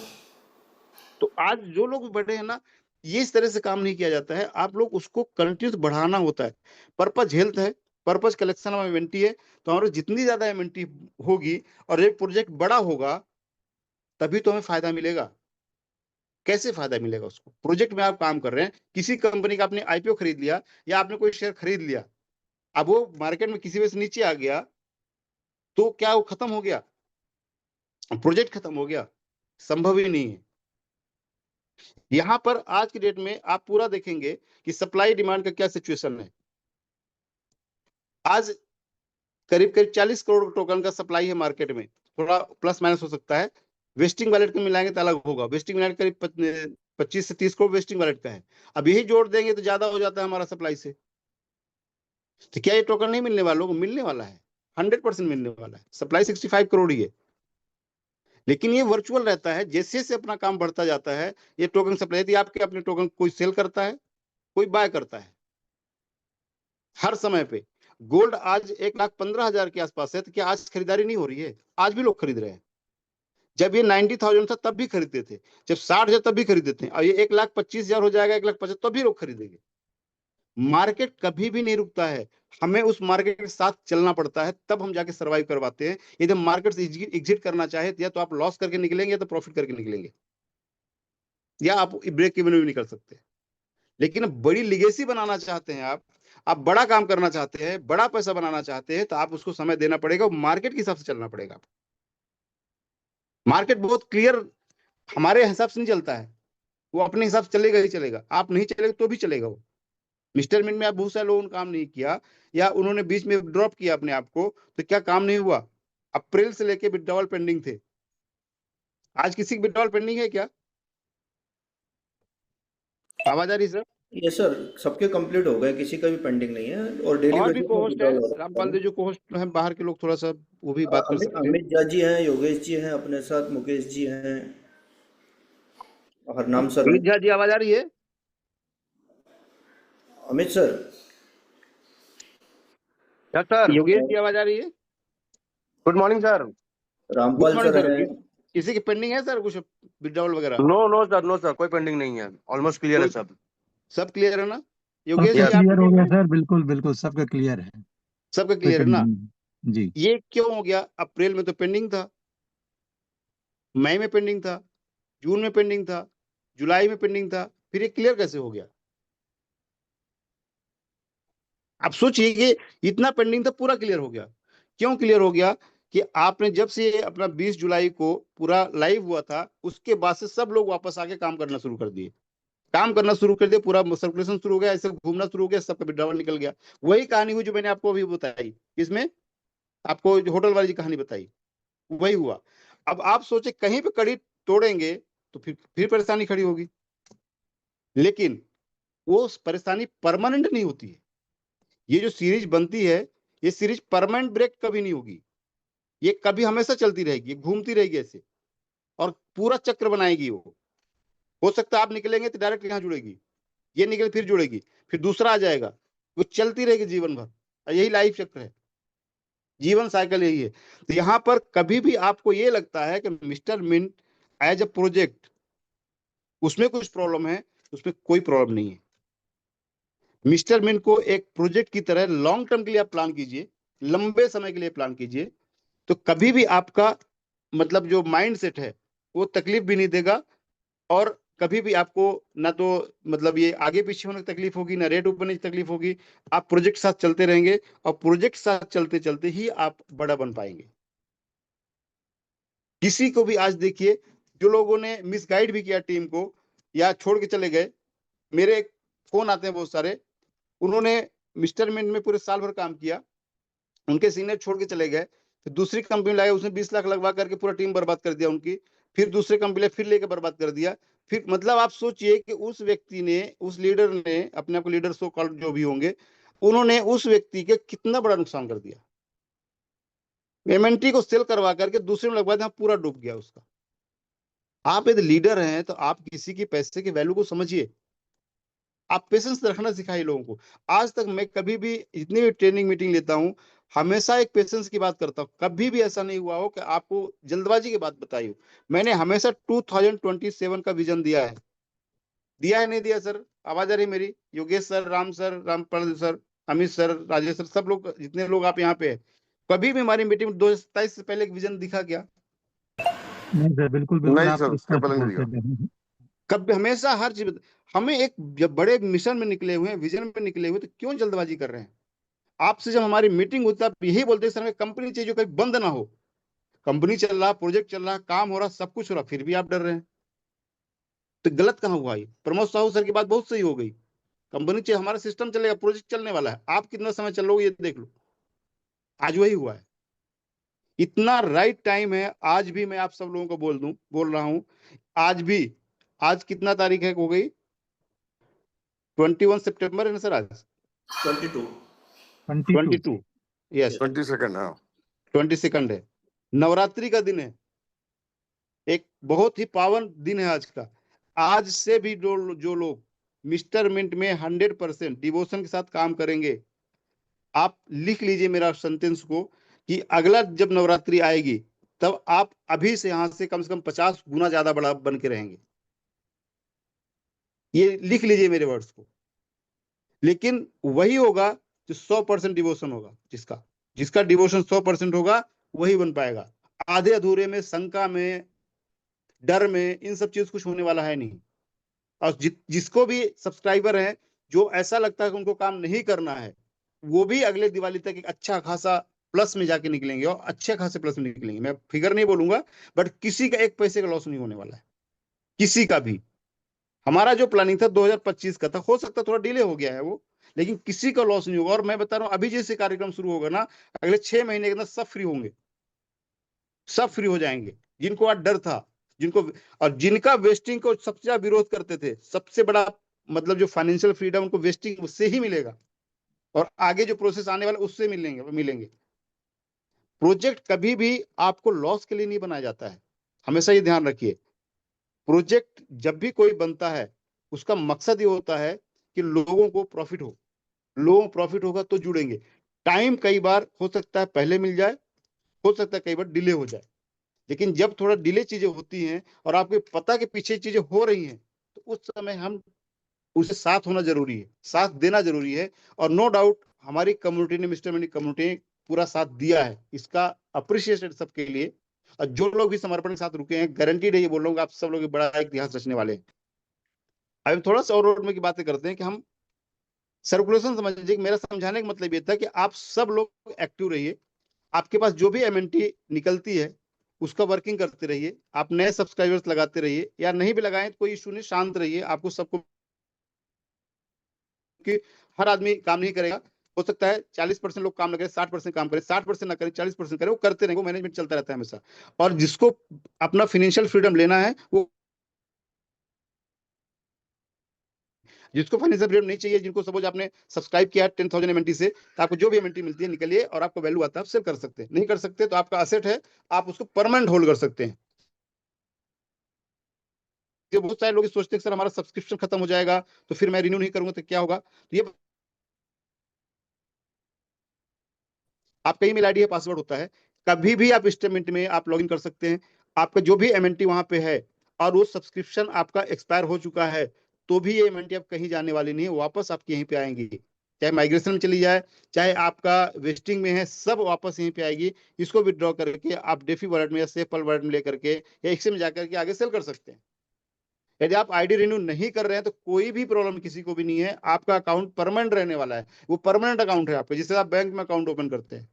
तो आज जो लोग बढ़े हैं ना, ये इस तरह से काम नहीं किया जाता है। आप लोग उसको कंटिन्यूस बढ़ाना होता है। पर्पज हेल्थ है, पर्पज कलेक्शन ऑफ एमएनटी है। तो हमारे जितनी ज्यादा एमएनटी होगी और एक प्रोजेक्ट बड़ा होगा, तभी तो हमें फायदा मिलेगा। कैसे फायदा मिलेगा? उसको प्रोजेक्ट में आप काम कर रहे हैं, किसी कंपनी का आपने आईपीओ खरीद लिया या आपने कोई शेयर खरीद लिया, अब वो मार्केट में किसी वजह से नीचे आ गया, तो क्या वो खत्म हो गया? प्रोजेक्ट खत्म हो गया? संभव ही नहीं है। यहां पर आज की डेट में आप पूरा देखेंगे कि सप्लाई डिमांड का क्या सिचुएशन है। आज करीब करीब 40 करोड़ टोकन का सप्लाई है मार्केट में, थोड़ा प्लस माइनस हो सकता है। वेस्टिंग वैलेट को मिलाएंगे तो अलग होगा। वेस्टिंग वैलेट करीब 25 से 30 करोड़ वेस्टिंग वैलेट का है। अब यही जोड़ देंगे तो ज्यादा हो जाता है हमारा सप्लाई से। तो क्या ये टोकन नहीं मिलने वालों को? मिलने वाला है, 100% मिलने वाला है। सप्लाई 65 करोड़ ही है, लेकिन ये वर्चुअल रहता है। जैसे जैसे अपना काम बढ़ता जाता है, ये टोकन सप्लाई, यदि आपके अपने टोकन कोई सेल करता है, कोई बाय करता है हर समय पे। गोल्ड आज 1,15,000 के आसपास है, तो क्या आज खरीदारी नहीं हो रही है? आज भी लोग खरीद रहे हैं। जब ये 90,000 था तब भी खरीदते थे, जब 60,000 तब भी खरीदते थे, और ये 1,25,000 हो जाएगा, 1,50,000 तब भी लोग खरीदेंगे। मार्केट कभी भी नहीं रुकता है, हमें उस मार्केट के साथ चलना पड़ता है, तब हम जाके सर्वाइव करवाते हैं। यदि मार्केट से एग्जिट करना चाहे, या तो आप लॉस करके निकलेंगे या तो प्रॉफिट करके निकलेंगे, या आप ब्रेक इवन भी निकल सकते हैं। लेकिन बड़ी लिगेसी बनाना चाहते हैं आप बड़ा काम करना चाहते हैं, बड़ा पैसा बनाना चाहते हैं, तो आप उसको समय देना पड़ेगा, मार्केट के हिसाब से चलना पड़ेगा। मार्केट बहुत क्लियर हमारे हिसाब से नहीं चलता है, वो अपने हिसाब से चलेगा ही चलेगा। आप नहीं चलेगा तो भी चलेगा वो। मिस्टर मिन में आप बहुत सारे लोगों ने काम नहीं किया, या उन्होंने बीच में ड्रॉप किया अपने आप को, तो क्या काम नहीं हुआ? अप्रैल से लेके विड्रॉल पेंडिंग थे। आज किसी की विड्रॉल पेंडिंग है क्या? आवाज आ रही सर? यस सर, सबके कंप्लीट हो गए, किसी का भी पेंडिंग नहीं है, और डेली और भी बेसिस में कोहोस्ट है, विड्रॉल हो रहा रामपाल है। देव जो कोहोस्ट हैं बाहर के लोग, थोड़ा सा वो भी बात कर अमित सकते हैं। अमित झा जी हैं, योगेश जी हैं अपने साथ, मुकेश जी हैं, हरनाम सर हैं। अमित झा जी आवाज आ रही है? Amit sir. Yes sir. Yogesh ji आवाज आ रही है? Good morning sir. Good Rampal morning sir sir. हैं। किसी की पेंडिंग है सर कुछ विड्रॉल वगैरह? No no sir, no sir, कोई पेंडिंग नहीं है, ऑलमोस्ट क्लियर है कोई? सब। सब क्लियर है ना? योगेश सबका जी यस। आपकी क्लियर हो टीम गया में सर, बिल्कुल बिल्कुल सबका क्लियर है। सबका कोई क्लियर है ना? पेंडिंग नहीं। जी। ये क्यों हो गया? अप्रैल में तो पेंडिंग था, मई में पेंडिंग था, जून में पेंडिंग था, जुलाई में पेंडिंग था, फिर ये क्लियर कैसे हो गया? आप सोचिए कि इतना पेंडिंग था, पूरा क्लियर हो गया। क्यों क्लियर हो गया? कि आपने जब से अपना 20 जुलाई को पूरा लाइव हुआ था, उसके बाद से सब लोग वापस आके काम करना शुरू कर दिए। काम करना शुरू कर दिया, पूरा सर्कुलेशन शुरू हो गया, ऐसे घूमना शुरू हो गया, सबका विड्रॉवल निकल गया। वही कहानी हुई जो मैंने आपको अभी बताई, इसमें आपको जो होटल वाली कहानी बताई, वही हुआ। अब आप सोचे कहीं पे कड़ी तोड़ेंगे तो फिर परेशानी खड़ी होगी, लेकिन वो परेशानी परमानेंट नहीं होती है। ये जो सीरीज बनती है, ये सीरीज परमानेंट ब्रेक कभी नहीं होगी। ये कभी हमेशा चलती रहेगी, ये घूमती रहेगी ऐसे, और पूरा चक्र बनाएगी वो। हो सकता है आप निकलेंगे तो डायरेक्ट यहाँ जुड़ेगी, ये निकल फिर जुड़ेगी, फिर दूसरा आ जाएगा, वो चलती रहेगी जीवन भर। और यही लाइफ चक्र है, जीवन साइकिल यही है। तो यहाँ पर कभी भी आपको ये लगता है कि mister Mint as a project उसमें कुछ प्रॉब्लम है, उसमें कोई प्रॉब्लम नहीं है। मिस्टर मिंट को एक प्रोजेक्ट की तरह लॉन्ग टर्म के लिए आप प्लान कीजिए, लंबे समय के लिए प्लान कीजिए, तो कभी भी आपका मतलब जो माइंड सेट है वो तकलीफ भी नहीं देगा। और कभी भी आपको ना तो मतलब ये आगे पीछे होने की तकलीफ होगी, ना रेट ऊपर की तकलीफ होगी। आप प्रोजेक्ट साथ चलते रहेंगे, और प्रोजेक्ट साथ चलते चलते ही आप बड़ा बन पाएंगे। किसी को भी आज देखिए, जो लोगों ने मिसगाइड भी किया टीम को या छोड़ के चले गए, मेरे फोन आते हैं बहुत सारे, उन्होंने मिस्टर मिंट में पूरे साल भर काम किया, उनके सीनियर छोड़ के चले गए, फिर दूसरी कंपनी लाए, उसने 20 लाख लगवा करके पूरा टीम बर्बाद कर दिया उनकी, फिर दूसरे कंपनी फिर लेके बर्बाद कर दिया। फिर मतलब आप सोचिए कि उस व्यक्ति ने, उस लीडर ने, अपने आप को लीडर सो कॉल्ड जो भी होंगे, उन्होंने उस व्यक्ति के कितना बड़ा नुकसान कर दिया। एमएनटी को सेल करवा करके दूसरे में लगवा दिया, पूरा डूब गया उसका। आप यदि लीडर हैं तो आप किसी की पैसे की वैल्यू को समझिए। आप पेशेंस रखना सिखाइए लोगों को। आज तक मैं कभी भी जितनी भी ट्रेनिंग मीटिंग लेता हूँ, हमेशा एक पेशेंस की बात करता हूँ। कभी भी ऐसा नहीं हुआ हो कि आपको जल्दबाजी की बात बताई हो। मैंने हमेशा 2027 का विजन दिया है नहीं दिया सर? आवाज आ रही मेरी? Yogesh sir, Ram sir, Rampal sir, Amit sir, Rajesh sir, सब लोग, जितने लोग आप यहाँ पे हैं, कभी भी हमारी मीटिंग में 2027 से पहले एक विजन दिखा क्या? नहीं सर, बिल्कुल बिल्कुल नहीं आप सर, स्पष्ट पेपर नहीं बोलते दिया। रहे हैं। कब हमेशा हर चीज हमें एक जब बड़े मिशन में निकले हुए हैं, विजन में निकले हुए, तो क्यों जल्दबाजी कर रहे हैं? आपसे जब हमारी मीटिंग होती है, आप यही बोलते हैं सर हमें कंपनी चाहिए जो कहीं बंद ना हो। कंपनी चल रहा, प्रोजेक्ट चल रहा, काम हो रहा, सब कुछ हो रहा, फिर भी आप डर रहे हैं। तो गलत कहाँ हुआ? ये प्रमोद साहू सर की बात बहुत सही हो गई। कंपनी चाहिए, हमारा सिस्टम चलेगा, प्रोजेक्ट चलने वाला है, आप कितना समय चल रहे हो ये देख लो। आज वही हुआ है। इतना राइट टाइम है। आज भी मैं आप सब लोगों को बोल रहा हूं, आज भी, आज कितना तारीख है हो गई? 21 सितंबर है ना सर? आज 22। 22। 22, यस 22 हाँ। 22 है, नवरात्रि का दिन है। एक बहुत ही पावन दिन है आज का। आज से भी जो लोग मिस्टर मिंट में 100% डिवोशन के साथ काम करेंगे, आप लिख लीजिए मेरा सेंटेंस को, कि अगला जब नवरात्रि आएगी तब आप अभी से कम 50 गुना ज्यादा बड़ा बन के रहेंगे। ये लिख लीजिए मेरे वर्ड्स को। लेकिन वही होगा जो 100% डिवोशन होगा, जिसका जिसका डिवोशन 100% होगा, वही बन पाएगा। आधे अधूरे में, शंका में, डर में, इन सब चीज कुछ होने वाला है नहीं। और जिसको भी सब्सक्राइबर है, जो ऐसा लगता है कि उनको काम नहीं करना है, वो भी अगले दिवाली तक एक अच्छा खासा प्लस में जाके निकलेंगे, और अच्छे खासे प्लस में निकलेंगे। मैं फिगर नहीं बोलूंगा, बट किसी का एक पैसे का लॉस नहीं होने वाला है, किसी का भी। हमारा जो प्लानिंग था 2025 का था, हो सकता थोड़ा डिले हो गया है वो, लेकिन किसी का लॉस नहीं होगा। और मैं बता रहा हूँ, अभी जैसे कार्यक्रम शुरू होगा ना, अगले 6 महीने के अंदर सब फ्री होंगे, सब फ्री हो जाएंगे। जिनको आज डर था, जिनको, और जिनका वेस्टिंग को सबसे ज्यादा विरोध करते थे, सबसे बड़ा मतलब जो फाइनेंशियल फ्रीडम उनको वेस्टिंग उससे ही मिलेगा, और आगे जो प्रोसेस आने वाला उससे मिलेंगे। प्रोजेक्ट कभी भी आपको लॉस के लिए नहीं बनाया जाता है, हमेशा ये ध्यान रखिए। प्रोजेक्ट जब भी कोई बनता है, उसका मकसद ये होता है कि लोगों को प्रॉफिट हो। लोगों को प्रॉफिट होगा तो जुड़ेंगे। टाइम कई बार हो सकता है पहले मिल जाए, हो सकता है कई बार डिले हो जाए, लेकिन जब थोड़ा डिले चीजें होती हैं और आपको पता के पीछे चीजें हो रही हैं, तो उस समय हम उसे साथ होना जरूरी है, साथ देना जरूरी है। और नो डाउट हमारी कम्युनिटी ने, मिस्टर मनी कम्युनिटी ने पूरा साथ दिया है, इसका अप्रिशिएटेड सबके लिए। और जो लोग भी समर्पण के साथ रुके हैं, गारंटीड है ये बोल रहा हूँ, आप सब लोग बड़ा इतिहास रचने वाले हैं। अब थोड़ा सा और रोड में की बातें करते हैं कि हम सर्कुलेशन समझिए। मेरा समझाने का मतलब ये था कि आप सब लोग एक्टिव रहिए। आपके पास जो भी एमएनटी निकलती है, उसका वर्किंग करते रहिए। आप नए सब्सक्राइबर्स लगाते रहिए, या नहीं भी लगाएं तो कोई इशू नहीं, शांत रहिए। आपको सबको, कि हर आदमी काम नहीं करेगा, हो सकता है 40% लोग काम ना करें, 60% काम करें, 60% ना करें, 40% करें, वो करते रहेंगे, वो मैनेजमेंट चलता रहता है हमेशा। और जिसको अपना फाइनेंशियल फ्रीडम लेना है, वो, जिसको फाइनेंशियल फ्रीडम नहीं चाहिए, जिनको सपोज आपने सब्सक्राइब किया 10,000 एमएनटी से, तो आपको जो भी एमएनटी मिलती है निकलिए, और आपको वैल्यू आता है आप सेल कर सकते हैं। नहीं कर सकते तो आपका असेट है, आप उसको परमानेंट होल्ड कर सकते हैं। बहुत सारे लोग सोचते हैं सर हमारा सब्सक्रिप्शन खत्म हो जाएगा तो फिर मैं रिन्यू नहीं करूंगा तो क्या होगा। तो ये आपका ईमेल आईडी है, पासवर्ड होता है, कभी भी आप स्टेटमेंट में आप लॉगिन कर सकते हैं। आपका जो भी एमएनटी वहां पे है, और वो सब्सक्रिप्शन आपका एक्सपायर हो चुका है, तो भी ये एमएनटी आप कहीं जाने वाली नहीं है, वापस आपके यहीं पे आएंगी। चाहे माइग्रेशन में चली जाए, चाहे आपका वेस्टिंग में है, सब वापस यहीं पे आएगी। इसको विड्रॉ करके आप डेफी वॉलेट में या सेफल वॉलेट में लेकर के, या एक्सचेंज में जाकर के आगे सेल कर सकते हैं। यदि आप आईडी रिन्यू नहीं कर रहे हैं तो कोई भी प्रॉब्लम किसी को भी नहीं है, आपका अकाउंट परमानेंट रहने वाला है। वो परमानेंट अकाउंट है आपका, जिससे आप बैंक में अकाउंट ओपन करते हैं।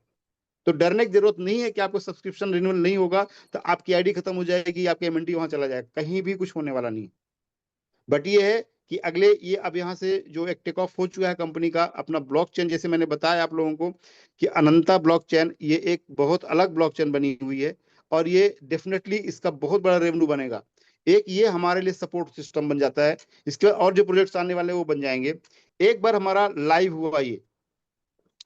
तो डरने की जरूरत नहीं है कि आपको सब्सक्रिप्शन रिन्यूअल नहीं होगा तो आपकी आईडी खत्म हो जाएगी, आपकी एमएनटी वहां चला जाएगा, कहीं भी कुछ होने वाला नहीं। बट ये है कि अगले, ये अब यहाँ से जो एक टेक ऑफ हो चुका है कंपनी का अपना ब्लॉकचेन, जैसे मैंने बताया आप लोगों को कि अनंता ब्लॉकचेन, ये एक बहुत अलग ब्लॉकचेन बनी हुई है, और ये डेफिनेटली इसका बहुत बड़ा रेवेन्यू बनेगा। एक ये हमारे लिए सपोर्ट सिस्टम बन जाता है, इसके बाद और जो प्रोजेक्ट्स आने वाले वो बन जाएंगे। एक बार हमारा लाइव हुआ, ये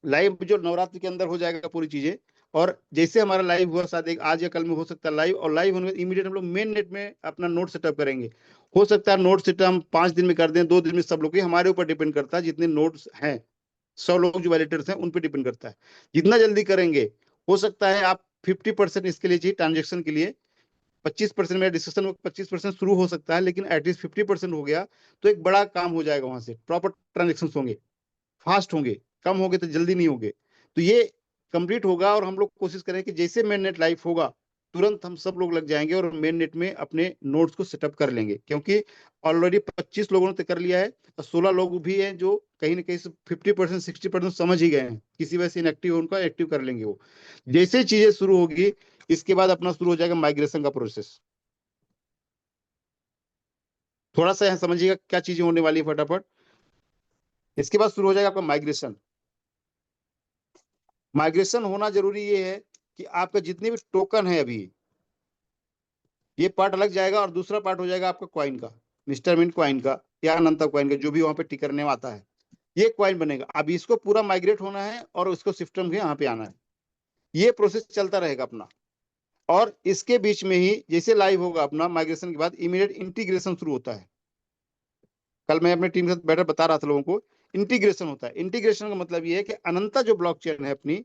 लाइव जो नवरात्रि के अंदर हो जाएगा पूरी चीजें, और जैसे हमारा लाइव हुआ, शायद एक आज या कल में हो सकता है लाइव, और लाइव होने इमीडिएट हम लोग मेन नेट में अपना नोड सेटअप करेंगे। हो सकता है नोट सेट हम 5 दिन में कर दें, 2 दिन में सब लोग, ये हमारे ऊपर डिपेंड करता है, जितने नोट्स हैं 100 लोग जो वैलिडेटर्स हैं उन पे डिपेंड करता है। जितना जल्दी करेंगे, हो सकता है आप 50% इसके लिए चाहिए ट्रांजेक्शन के लिए, 25% मेरा डिस्कशन में 25% शुरू हो सकता है, लेकिन एटलीस्ट 50% हो गया तो एक बड़ा काम हो जाएगा। वहां से प्रॉपर ट्रांजेक्शन होंगे, फास्ट होंगे, कम होंगे तो जल्दी नहीं होंगे। तो ये कंप्लीट होगा और हम लोग कोशिश करें कि जैसे मेन नेट लाइव होगा तुरंत हम सब लोग लग जाएंगे और मेन नेट में अपने नोट्स को सेटअप कर लेंगे, क्योंकि ऑलरेडी 25 लोगों ने तो कर लिया है और 16 लोग भी हैं जो कहीं ना कहीं से 50% 60% समझ ही गए हैं, किसी वजह से इनएक्टिव हो, उनका एक्टिव कर लेंगे वो। जैसे चीजें शुरू होगी इसके बाद अपना शुरू हो जाएगा माइग्रेशन का प्रोसेस। थोड़ा सा यहाँ समझिएगा क्या चीजें होने वाली है फटाफट। इसके बाद शुरू हो जाएगा आपका माइग्रेशन। माइग्रेशन होना जरूरी ये है कि आपका जितने भी टोकन है अभी, ये पार्ट अलग जाएगा और दूसरा पार्ट हो जाएगा आपका क्वाइन का, मिस्टर मिंट क्वाइन का या अनंता क्वाइन का, जो भी वहां पे टिक करने में आता है, ये क्वाइन बनेगा। अब इसको पूरा माइग्रेट होना है और उसको सिस्टम के यहाँ पे आना है। ये प्रोसेस चलता रहेगा अपना, और इसके बीच में ही जैसे लाइव होगा अपना माइग्रेशन के बाद इमीडिएट इंटीग्रेशन शुरू होता है। कल मैं अपनी टीम के साथ बैठकर बता रहा था लोगों को, इंटीग्रेशन होता है। इंटीग्रेशन का मतलब ये है कि अनंता जो ब्लॉकचेन है अपनी,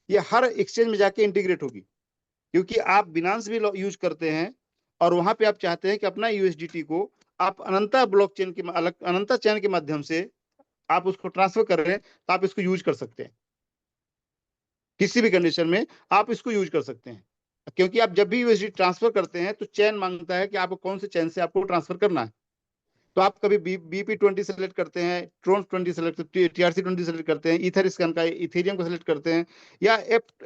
ये हर एक्सचेंज में जाके इंटीग्रेट होगी, क्योंकि आप बिनांस भी यूज करते हैं और वहां पे आप चाहते हैं कि अपना यूएसडीटी को आप अनंता ब्लॉकचेन के अलग अनंता चैन के माध्यम से आप उसको ट्रांसफर कर रहे हैं, तो आप इसको यूज कर सकते हैं। किसी भी कंडीशन में आप इसको यूज कर सकते हैं, क्योंकि आप जब भी यूएसडीटी ट्रांसफर करते हैं तो चैन मांगता है कि आपको कौन से चैन से आपको ट्रांसफर करना है। तो आप कभी BP20 सेलेक्ट करते हैं, ट्रोन 20 सेलेक्ट, TRC20 सेलेक्ट करते हैं, ईथर स्कैन का इथेरियम को सेलेक्ट करते हैं, या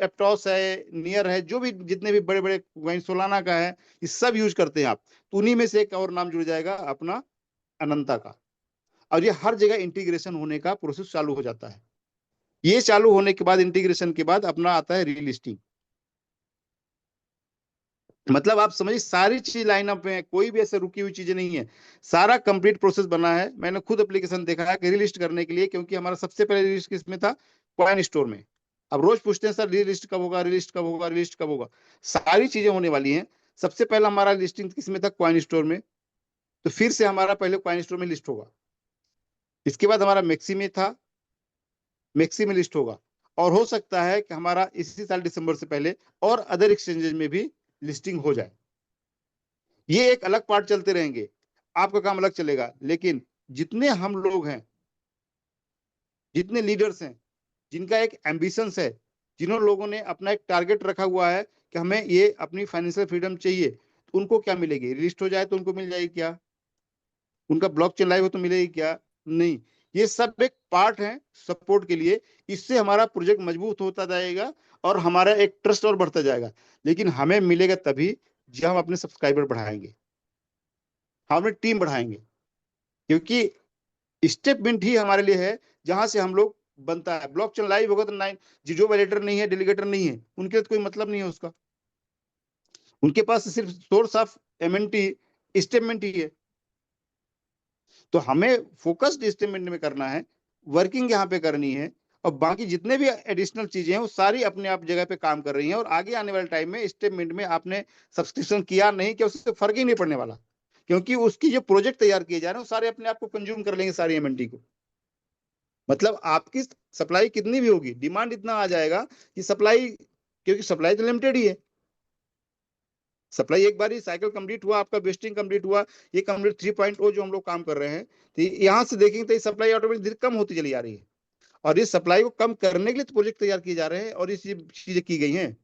एप्टॉस है, नियर है, जो भी जितने भी बड़े बड़े कॉइन सोलाना का है, ये सब यूज करते हैं आप। तो उन्हीं में से एक और नाम जुड़ जाएगा अपना अनंता का, और ये हर जगह इंटीग्रेशन होने का प्रोसेस चालू हो जाता है। ये चालू होने के बाद इंटीग्रेशन के बाद अपना आता है रीलिस्टिंग। मतलब आप समझिए सारी चीज लाइनअप में, कोई भी ऐसे रुकी हुई चीजें नहीं है, सारा कंप्लीट प्रोसेस बना है। मैंने खुद एप्लीकेशन देखा है कि रीलिस्ट करने के लिए, क्योंकि हमारा सबसे पहले रीलिस्ट किसमें था, कॉइन स्टोर में। अब रोज पूछते हैं सर रीलिस्ट कब होगा, रीलिस्ट कब होगा, रीलिस्ट कब होगा। सारी चीजें होने वाली हैं। सबसे पहला हमारा लिस्टिंग किसमें था, कॉइन स्टोर में, तो फिर से हमारा पहले कॉइन स्टोर में लिस्ट होगा। इसके बाद हमारा मैक्सी में था, मैक्सी में लिस्ट होगा, और हो सकता है कि हमारा इसी साल दिसंबर से पहले और अदर एक्सचेंजेस में भी लिस्टिंग हो जाए। ये एक अलग पार्ट चलते रहेंगे, आपका काम अलग चलेगा। लेकिन जितने हम लोग हैं, जितने लीडर्स हैं, जिनका एक एम्बिशंस है, जिन्हों लोगों ने अपना एक टारगेट रखा हुआ है कि हमें ये अपनी फाइनेंशियल फ्रीडम चाहिए, तो उनको क्या मिलेगी, लिस्ट हो जाए तो उनको मिल जाएगी क्या, उनका ब्लॉकचेन लाइव हो तो मिलेगी क्या, नहीं। ये सब एक पार्ट है सपोर्ट के लिए। इससे हमारा प्रोजेक्ट मजबूत होता जाएगा और हमारा एक ट्रस्ट और बढ़ता जाएगा। लेकिन हमें मिलेगा तभी जब हम अपने सब्सक्राइबर बढ़ाएंगे, हम अपनी टीम बढ़ाएंगे, क्योंकि स्टेटमेंट ही हमारे लिए है जहां से हम लोग बनता है। ब्लॉकचेन लाइव होगा तो नाइन जो वैलिडेटर नहीं है, डेलीगेटर नहीं है, उनके तो कोई मतलब नहीं है उसका, उनके पास सिर्फ सोर्स ऑफ एमएनटी स्टेटमेंट ही है। तो हमें फोकस्ड स्टेटमेंट में करना है, वर्किंग यहाँ पे करनी है, और बाकी जितने भी एडिशनल चीजें हैं वो सारी अपने आप जगह पे काम कर रही हैं। और आगे आने वाले टाइम में स्टेटमेंट में आपने सब्सक्रिप्शन किया नहीं कि उससे फर्क ही नहीं पड़ने वाला, क्योंकि उसकी जो प्रोजेक्ट तैयार किए जा रहे हैं वो सारे अपने आप को कंज्यूम कर लेंगे, सारी एमएनटी को। मतलब आपकी सप्लाई कितनी भी होगी, डिमांड इतना आ जाएगा कि सप्लाई, क्योंकि सप्लाई तो लिमिटेड ही है। सप्लाई एक बार ही साइकिल कंप्लीट हुआ, आपका वेस्टिंग कंप्लीट हुआ, ये कंप्लीट 3.0 जो हम लोग काम कर रहे हैं, तो यहाँ से देखेंगे तो ये सप्लाई ऑटोमेटिक कम होती चली जा रही है। और इस सप्लाई को कम करने के लिए तो प्रोजेक्ट तैयार किए जा रहे हैं और ये चीजें की गई हैं।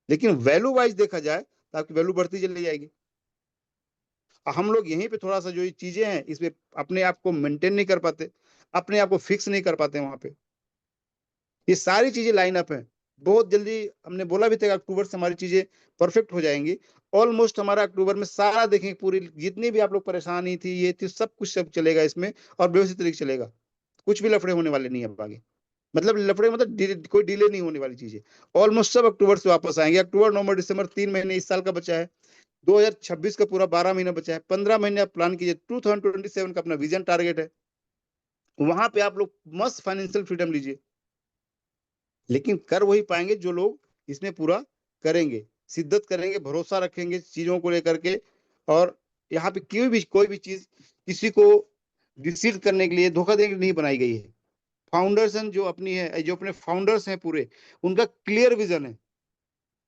लेकिन वैल्यू वाइज देखा जाए तो आपकी वैल्यू बढ़ती चली जाएगी। हम लोग यहीं पे थोड़ा सा जो ये चीजें हैं इसमें अपने आप को मेंटेन नहीं कर पाते, अपने आप को फिक्स नहीं कर पाते वहां पे। ये सारी चीजें लाइन अप है। बहुत जल्दी हमने बोला भी था अक्टूबर से हमारी चीजें परफेक्ट हो जाएंगी। ऑलमोस्ट हमारा अक्टूबर में सारा देखेंगे, पूरी जितनी भी आप लोग परेशानी थी ये थी, सब कुछ सब चलेगा इसमें और व्यवस्थित तरीके से चलेगा। कुछ भी लफड़े होने वाले नहीं है आगे, मतलब लफड़े मतलब कोई डिले नहीं होने वाली चीजें। ऑलमोस्ट सब अक्टूबर से वापस आएंगे। अक्टूबर नवंबर दिसंबर 3 महीने इस साल का बचा है, 2026 का पूरा 12 महीना बचा है, 15 महीने आप प्लान कीजिए। 2027 का अपना विजन टारगेट है, वहां पे आप लोग मस्त फाइनेंशियल फ्रीडम लीजिए। लेकिन कर वही पाएंगे जो लोग इसमें पूरा करेंगे, शिद्दत करेंगे, भरोसा रखेंगे चीजों को लेकर के, और यहाँ पे कोई भी चीज किसी को डिसीव करने के लिए, धोखा देने के लिए नहीं बनाई गई है। फाउंडर्स जो अपनी है, जो अपने फाउंडर्स हैं पूरे, उनका क्लियर विजन है।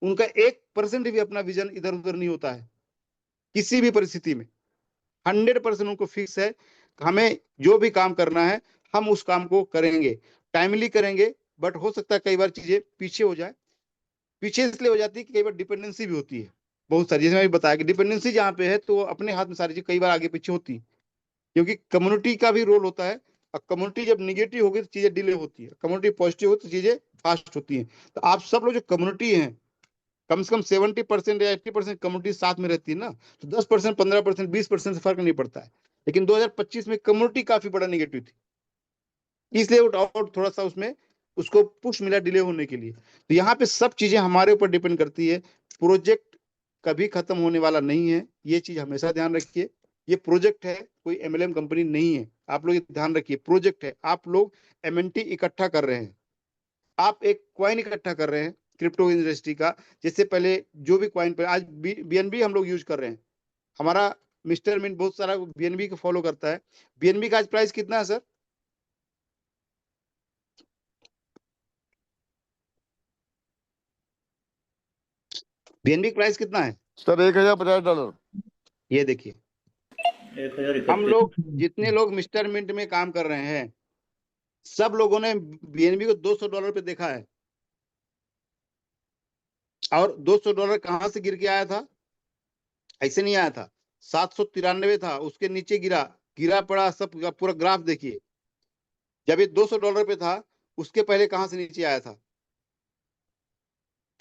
उनका 1% भी अपना विजन इधर उधर नहीं होता है किसी भी परिस्थिति में। 100% उनको फिक्स है, हमें जो भी काम करना है हम उस काम को करेंगे, टाइमली करेंगे। बट हो सकता है कई बार चीजें पीछे हो जाए। पीछे इसलिए हो जाती है कि कई बार डिपेंडेंसी भी होती है बहुत सारी, जैसे मैं बताया कि डिपेंडेंसी जहाँ पे है तो अपने हाथ में सारी चीज कई बार आगे पीछे होती है, क्योंकि कम्युनिटी का भी रोल होता है। और कम्युनिटी जब निगेटिव होगी तो चीजें डिले होती है, कम्युनिटी पॉजिटिव हो तो चीजें फास्ट होती है। तो आप सब लोग जो कम्युनिटी है, कम से कम 70% या 80% कम्युनिटी साथ में रहती है ना, तो 10%, 15%, 20% से फर्क नहीं पड़ता है। लेकिन 2025 में कम्युनिटी काफी बड़ा निगेटिव थी, इसलिए और थोड़ा सा उसमें उसको पुश मिला डिले होने के लिए। तो यहाँ पे सब चीजें हमारे ऊपर डिपेंड करती है। प्रोजेक्ट कभी खत्म होने वाला नहीं है, ये चीज हमेशा ध्यान रखिए। ये प्रोजेक्ट है, कोई एमएलएम कंपनी नहीं है। आप लोग ये ध्यान रखिए, प्रोजेक्ट है। आप लोग एमएनटी इकट्ठा कर रहे हैं, आप एक क्वाइन इकट्ठा कर रहे हैं क्रिप्टो इंडस्ट्री का। जैसे पहले जो भी क्वाइन पे आज बीएनबी हम लोग यूज कर रहे हैं, हमारा मिस्टर मिंट बहुत सारा बीएनबी को फॉलो करता है। बीएनबी का आज प्राइस कितना है सर? बीएनबी प्राइस कितना है सर? $1050। ये देखिए। 1031। हम लोग जितने लोग मिस्टर मिंट में काम कर रहे हैं, सब लोगों ने बीएनबी को $200 पे देखा है। और $200 कहां से गिर के आया था? ऐसे नहीं आया था। 793 था, उसके नीचे गिरा, गिरा पड़ा, सब पूरा ग्राफ देखिए। जब ये $200 पे था, उसके पहले कहां से नीचे आया था,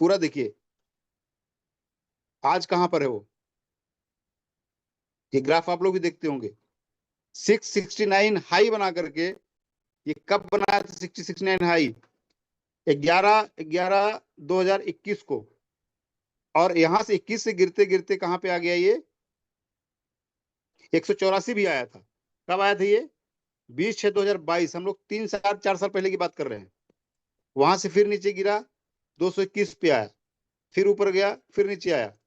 पूरा देखिए। आज कहां पर है वो, ये ग्राफ आप लोग भी देखते होंगे। 669 हाई बना करके, ये कब बनाया था 669 हाई? 11/11/2021 को। और यहां से 21 से गिरते गिरते कहां पे आ गया ये? 184 भी आया था। कब आया था ये? 20/6/2022। हम लोग 3 साल 4 साल पहले की बात कर रहे हैं। वहां से फिर नीचे गिरा, 221 पे आया, फिर ऊपर गया, फिर नीचे आया,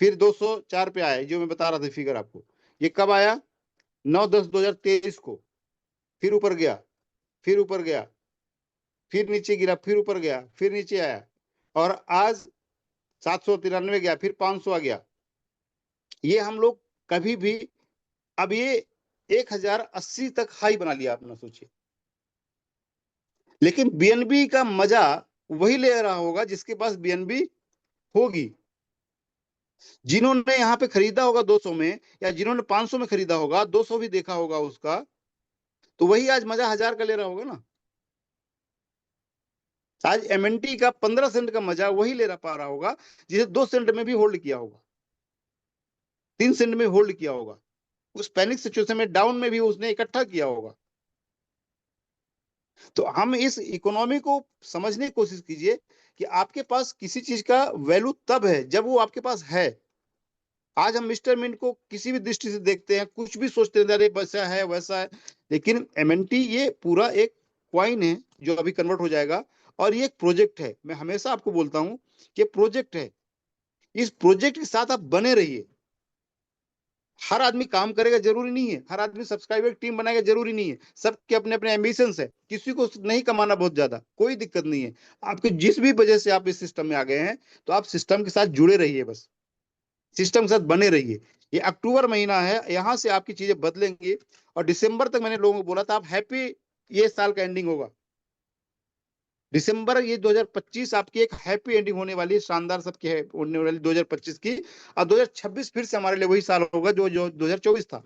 फिर 204 पे आया, जो मैं बता रहा था फिगर आपको। ये कब आया? 9/10/2023 को। फिर ऊपर गया, फिर ऊपर गया, फिर नीचे गिरा, फिर ऊपर गया, फिर नीचे आया, और आज 793 गया, फिर 500 आ गया। ये हम लोग कभी भी, अब ये 1080 तक हाई बना लिया, अपना सोचिए। लेकिन बीएनबी का मजा वही ले रहा होगा जिसके पास बीएनबी होगी। जिन्होंने यहाँ पे खरीदा होगा 200 में, या जिन्होंने 500 में खरीदा होगा, 200 भी देखा होगा उसका, तो वही आज मजा 1000 का ले रहा होगा ना। आज एमएनटी का 15 सेंट का मजा वही ले पा रहा होगा जिसे 2 सेंट में भी होल्ड किया होगा, 3 सेंट में होल्ड किया होगा, उस पैनिक सिचुएशन में, डाउन में भी उसने इकट्ठा किया होगा। तो हम इस इकोनॉमी को समझने की कोशिश कीजिए कि आपके पास किसी चीज का वैल्यू तब है जब वो आपके पास है। आज हम मिस्टर मिंट को किसी भी दृष्टि से देखते हैं, कुछ भी सोचते हैं, अरे वैसा है वैसा है, लेकिन एमएनटी ये पूरा एक क्वाइन है जो अभी कन्वर्ट हो जाएगा। और ये एक प्रोजेक्ट है, मैं हमेशा आपको बोलता हूं कि प्रोजेक्ट है। इस प्रोजेक्ट के साथ आप बने रहिए। हर आदमी काम करेगा जरूरी नहीं है, हर आदमी सब्सक्राइबर टीम बनाएगा जरूरी नहीं है। सबके अपने अपने एम्बिशंस है, किसी को नहीं कमाना बहुत ज्यादा, कोई दिक्कत नहीं है। आपके जिस भी वजह से आप इस सिस्टम में आ गए हैं, तो आप सिस्टम के साथ जुड़े रहिए, बस सिस्टम के साथ बने रहिए। ये अक्टूबर महीना है, यहां से आपकी चीजें बदलेंगी। और दिसंबर तक मैंने लोगों को बोला था आप हैप्पी, ये साल का एंडिंग होगा दिसंबर, ये 2025 आपकी एक हैप्पी एंडिंग होने वाली है, शानदार सबकी है होने वाली 2025 की। और 2026 फिर से हमारे लिए वही साल होगा जो 2024 था।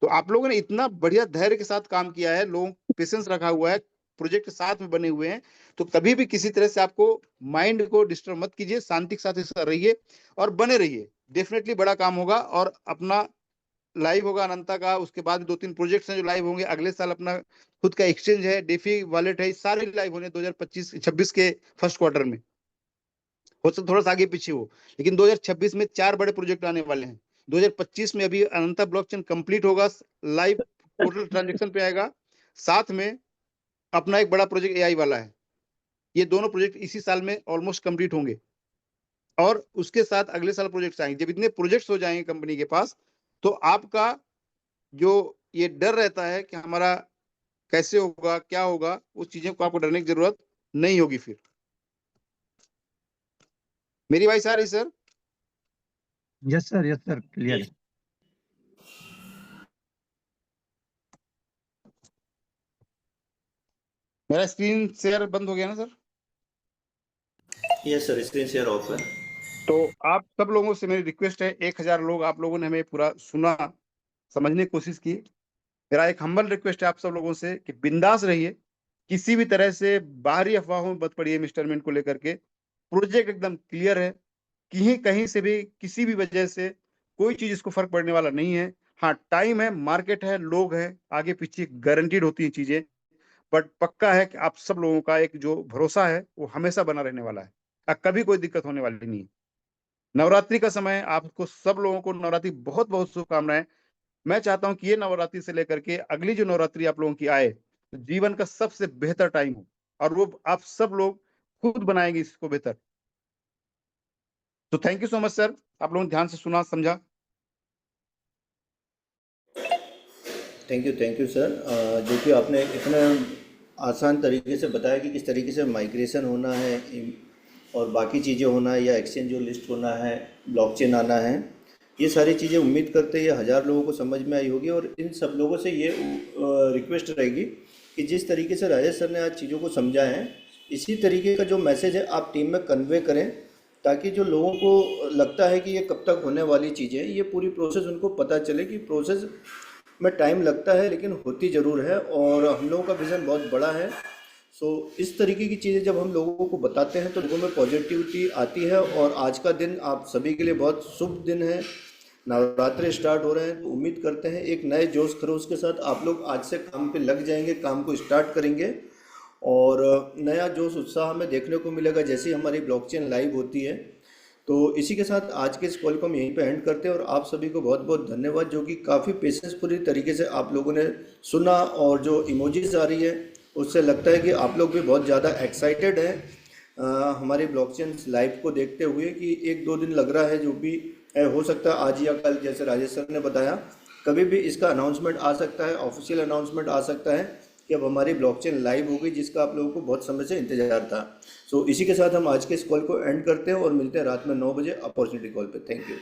तो आप लोगों ने इतना बढ़िया धैर्य के साथ काम किया है, लोगों पेशेंस रखा हुआ है, प्रोजेक्ट साथ में बने हुए हैं। तो कभी भी किसी तरह से आपको माइंड को डिस्टर्ब मत कीजिए, शांति के साथ इस रहिए और बने रहिए। डेफिनेटली बड़ा काम होगा। और अपना लाइव होगा अनंता का, उसके बाद 2-3 प्रोजेक्ट्स हैं जो लाइव होंगे अगले साल। अपना खुद का एक्सचेंज है, डेफी वॉलेट है, सारे लाइव होने 2025-26 के फर्स्ट क्वार्टर में। हो सकता थोड़ा सा आगे पीछे हो, लेकिन 2026 में 4 बड़े प्रोजेक्ट आने वाले हैं। 2025 में अभी अनंता ब्लॉकचेन कंप्लीट होगा, लाइव टोटल ट्रांजेक्शन पे आएगा। साथ में अपना एक बड़ा प्रोजेक्ट एआई वाला है। ये दोनों प्रोजेक्ट इसी साल में ऑलमोस्ट कंप्लीट होंगे। और उसके साथ अगले साल प्रोजेक्ट्स आएंगे। जब इतने प्रोजेक्ट्स हो जाएंगे कंपनी के पास, तो आपका जो ये डर रहता है कि हमारा कैसे होगा, क्या होगा, उस चीजों को आपको डरने की जरूरत नहीं होगी। फिर मेरी वॉइस आ रही सर? Yes sir clear. मेरा स्क्रीन शेयर बंद हो गया ना sir? Yes sir, screen share of है। तो आप सब लोगों से मेरी रिक्वेस्ट है, 1000 लोग आप लोगों ने हमें पूरा सुना, समझने की कोशिश की। मेरा एक हम्बल रिक्वेस्ट है आप सब लोगों से कि बिंदास रहिए, किसी भी तरह से बाहरी अफवाहों में मत पड़िए। मिस्टरमेंट को लेकर के प्रोजेक्ट एकदम क्लियर है, कहीं कहीं से भी किसी भी वजह से कोई चीज इसको फर्क पड़ने वाला नहीं है। हाँ, टाइम है, मार्केट है, लोग हैं, आगे पीछे गारंटीड होती है चीजें, बट पक्का है कि आप सब लोगों का एक जो भरोसा है वो हमेशा बना रहने वाला है, कभी कोई दिक्कत होने वाली नहीं है। नवरात्रि का समय है, आपको सब लोगों को नवरात्रि बहुत बहुत शुभकामनाएं। मैं चाहता हूं कि ये नवरात्रि से लेकर के अगली जो नवरात्रि आप लोगों की आए, तो जीवन का सबसे बेहतर टाइम हो, और वो आप सब लोग खुद बनाएंगे इसको बेहतर। तो thank you so much sir, आप लोगों ने ध्यान से सुना, समझा। Thank you sir. जो कि आपने इतना आसान तरीके से बताया कि किस तरीके से माइग्रेशन होना है और बाकी चीज़ें होना है, या एक्सचेंज जो लिस्ट होना है, ब्लॉकचेन आना है, ये सारी चीज़ें उम्मीद करते हैं ये 1000 लोगों को समझ में आई होगी। और इन सब लोगों से ये रिक्वेस्ट रहेगी कि जिस तरीके से राजेश सर ने आज चीज़ों को समझा है, इसी तरीके का जो मैसेज है आप टीम में कन्वे करें, ताकि जो लोगों को लगता है कि ये कब तक होने वाली चीज़ें, ये पूरी प्रोसेस उनको पता चले कि प्रोसेस में टाइम लगता है लेकिन होती ज़रूर है, और हम लोगों का विज़न बहुत बड़ा है। सो इस तरीके की चीज़ें जब हम लोगों को बताते हैं तो लोगों में पॉजिटिविटी आती है। और आज का दिन आप सभी के लिए बहुत शुभ दिन है, नवरात्रि स्टार्ट हो रहे हैं, तो उम्मीद करते हैं एक नए जोश खरोश के साथ आप लोग आज से काम पे लग जाएंगे, काम को स्टार्ट करेंगे, और नया जोश उत्साह हमें देखने को मिलेगा जैसे ही हमारी ब्लॉकचेन लाइव होती है। तो इसी के साथ आज के इस कॉल को हम यहीं पे एंड करते हैं, और आप सभी को बहुत बहुत धन्यवाद, जो कि काफ़ी पेशेंस पूरी तरीके से आप लोगों ने सुना, और जो इमोजीज आ रही है उससे लगता है कि आप लोग भी बहुत ज़्यादा एक्साइटेड हैं हमारी ब्लॉकचेन लाइव को देखते हुए, कि 1-2 दिन लग रहा है, जो भी हो सकता है आज या कल, जैसे राजेश सर ने बताया, कभी भी इसका अनाउंसमेंट आ सकता है, ऑफिशियल अनाउंसमेंट आ सकता है कि अब हमारी ब्लॉकचेन लाइव हो गई, जिसका आप लोगों को बहुत समय से इंतजार था। सो इसी के साथ हम आज के इस कॉल को एंड करते हैं और मिलते हैं रात में 9 बजे अपॉर्चुनिटी कॉल पे। Thank you.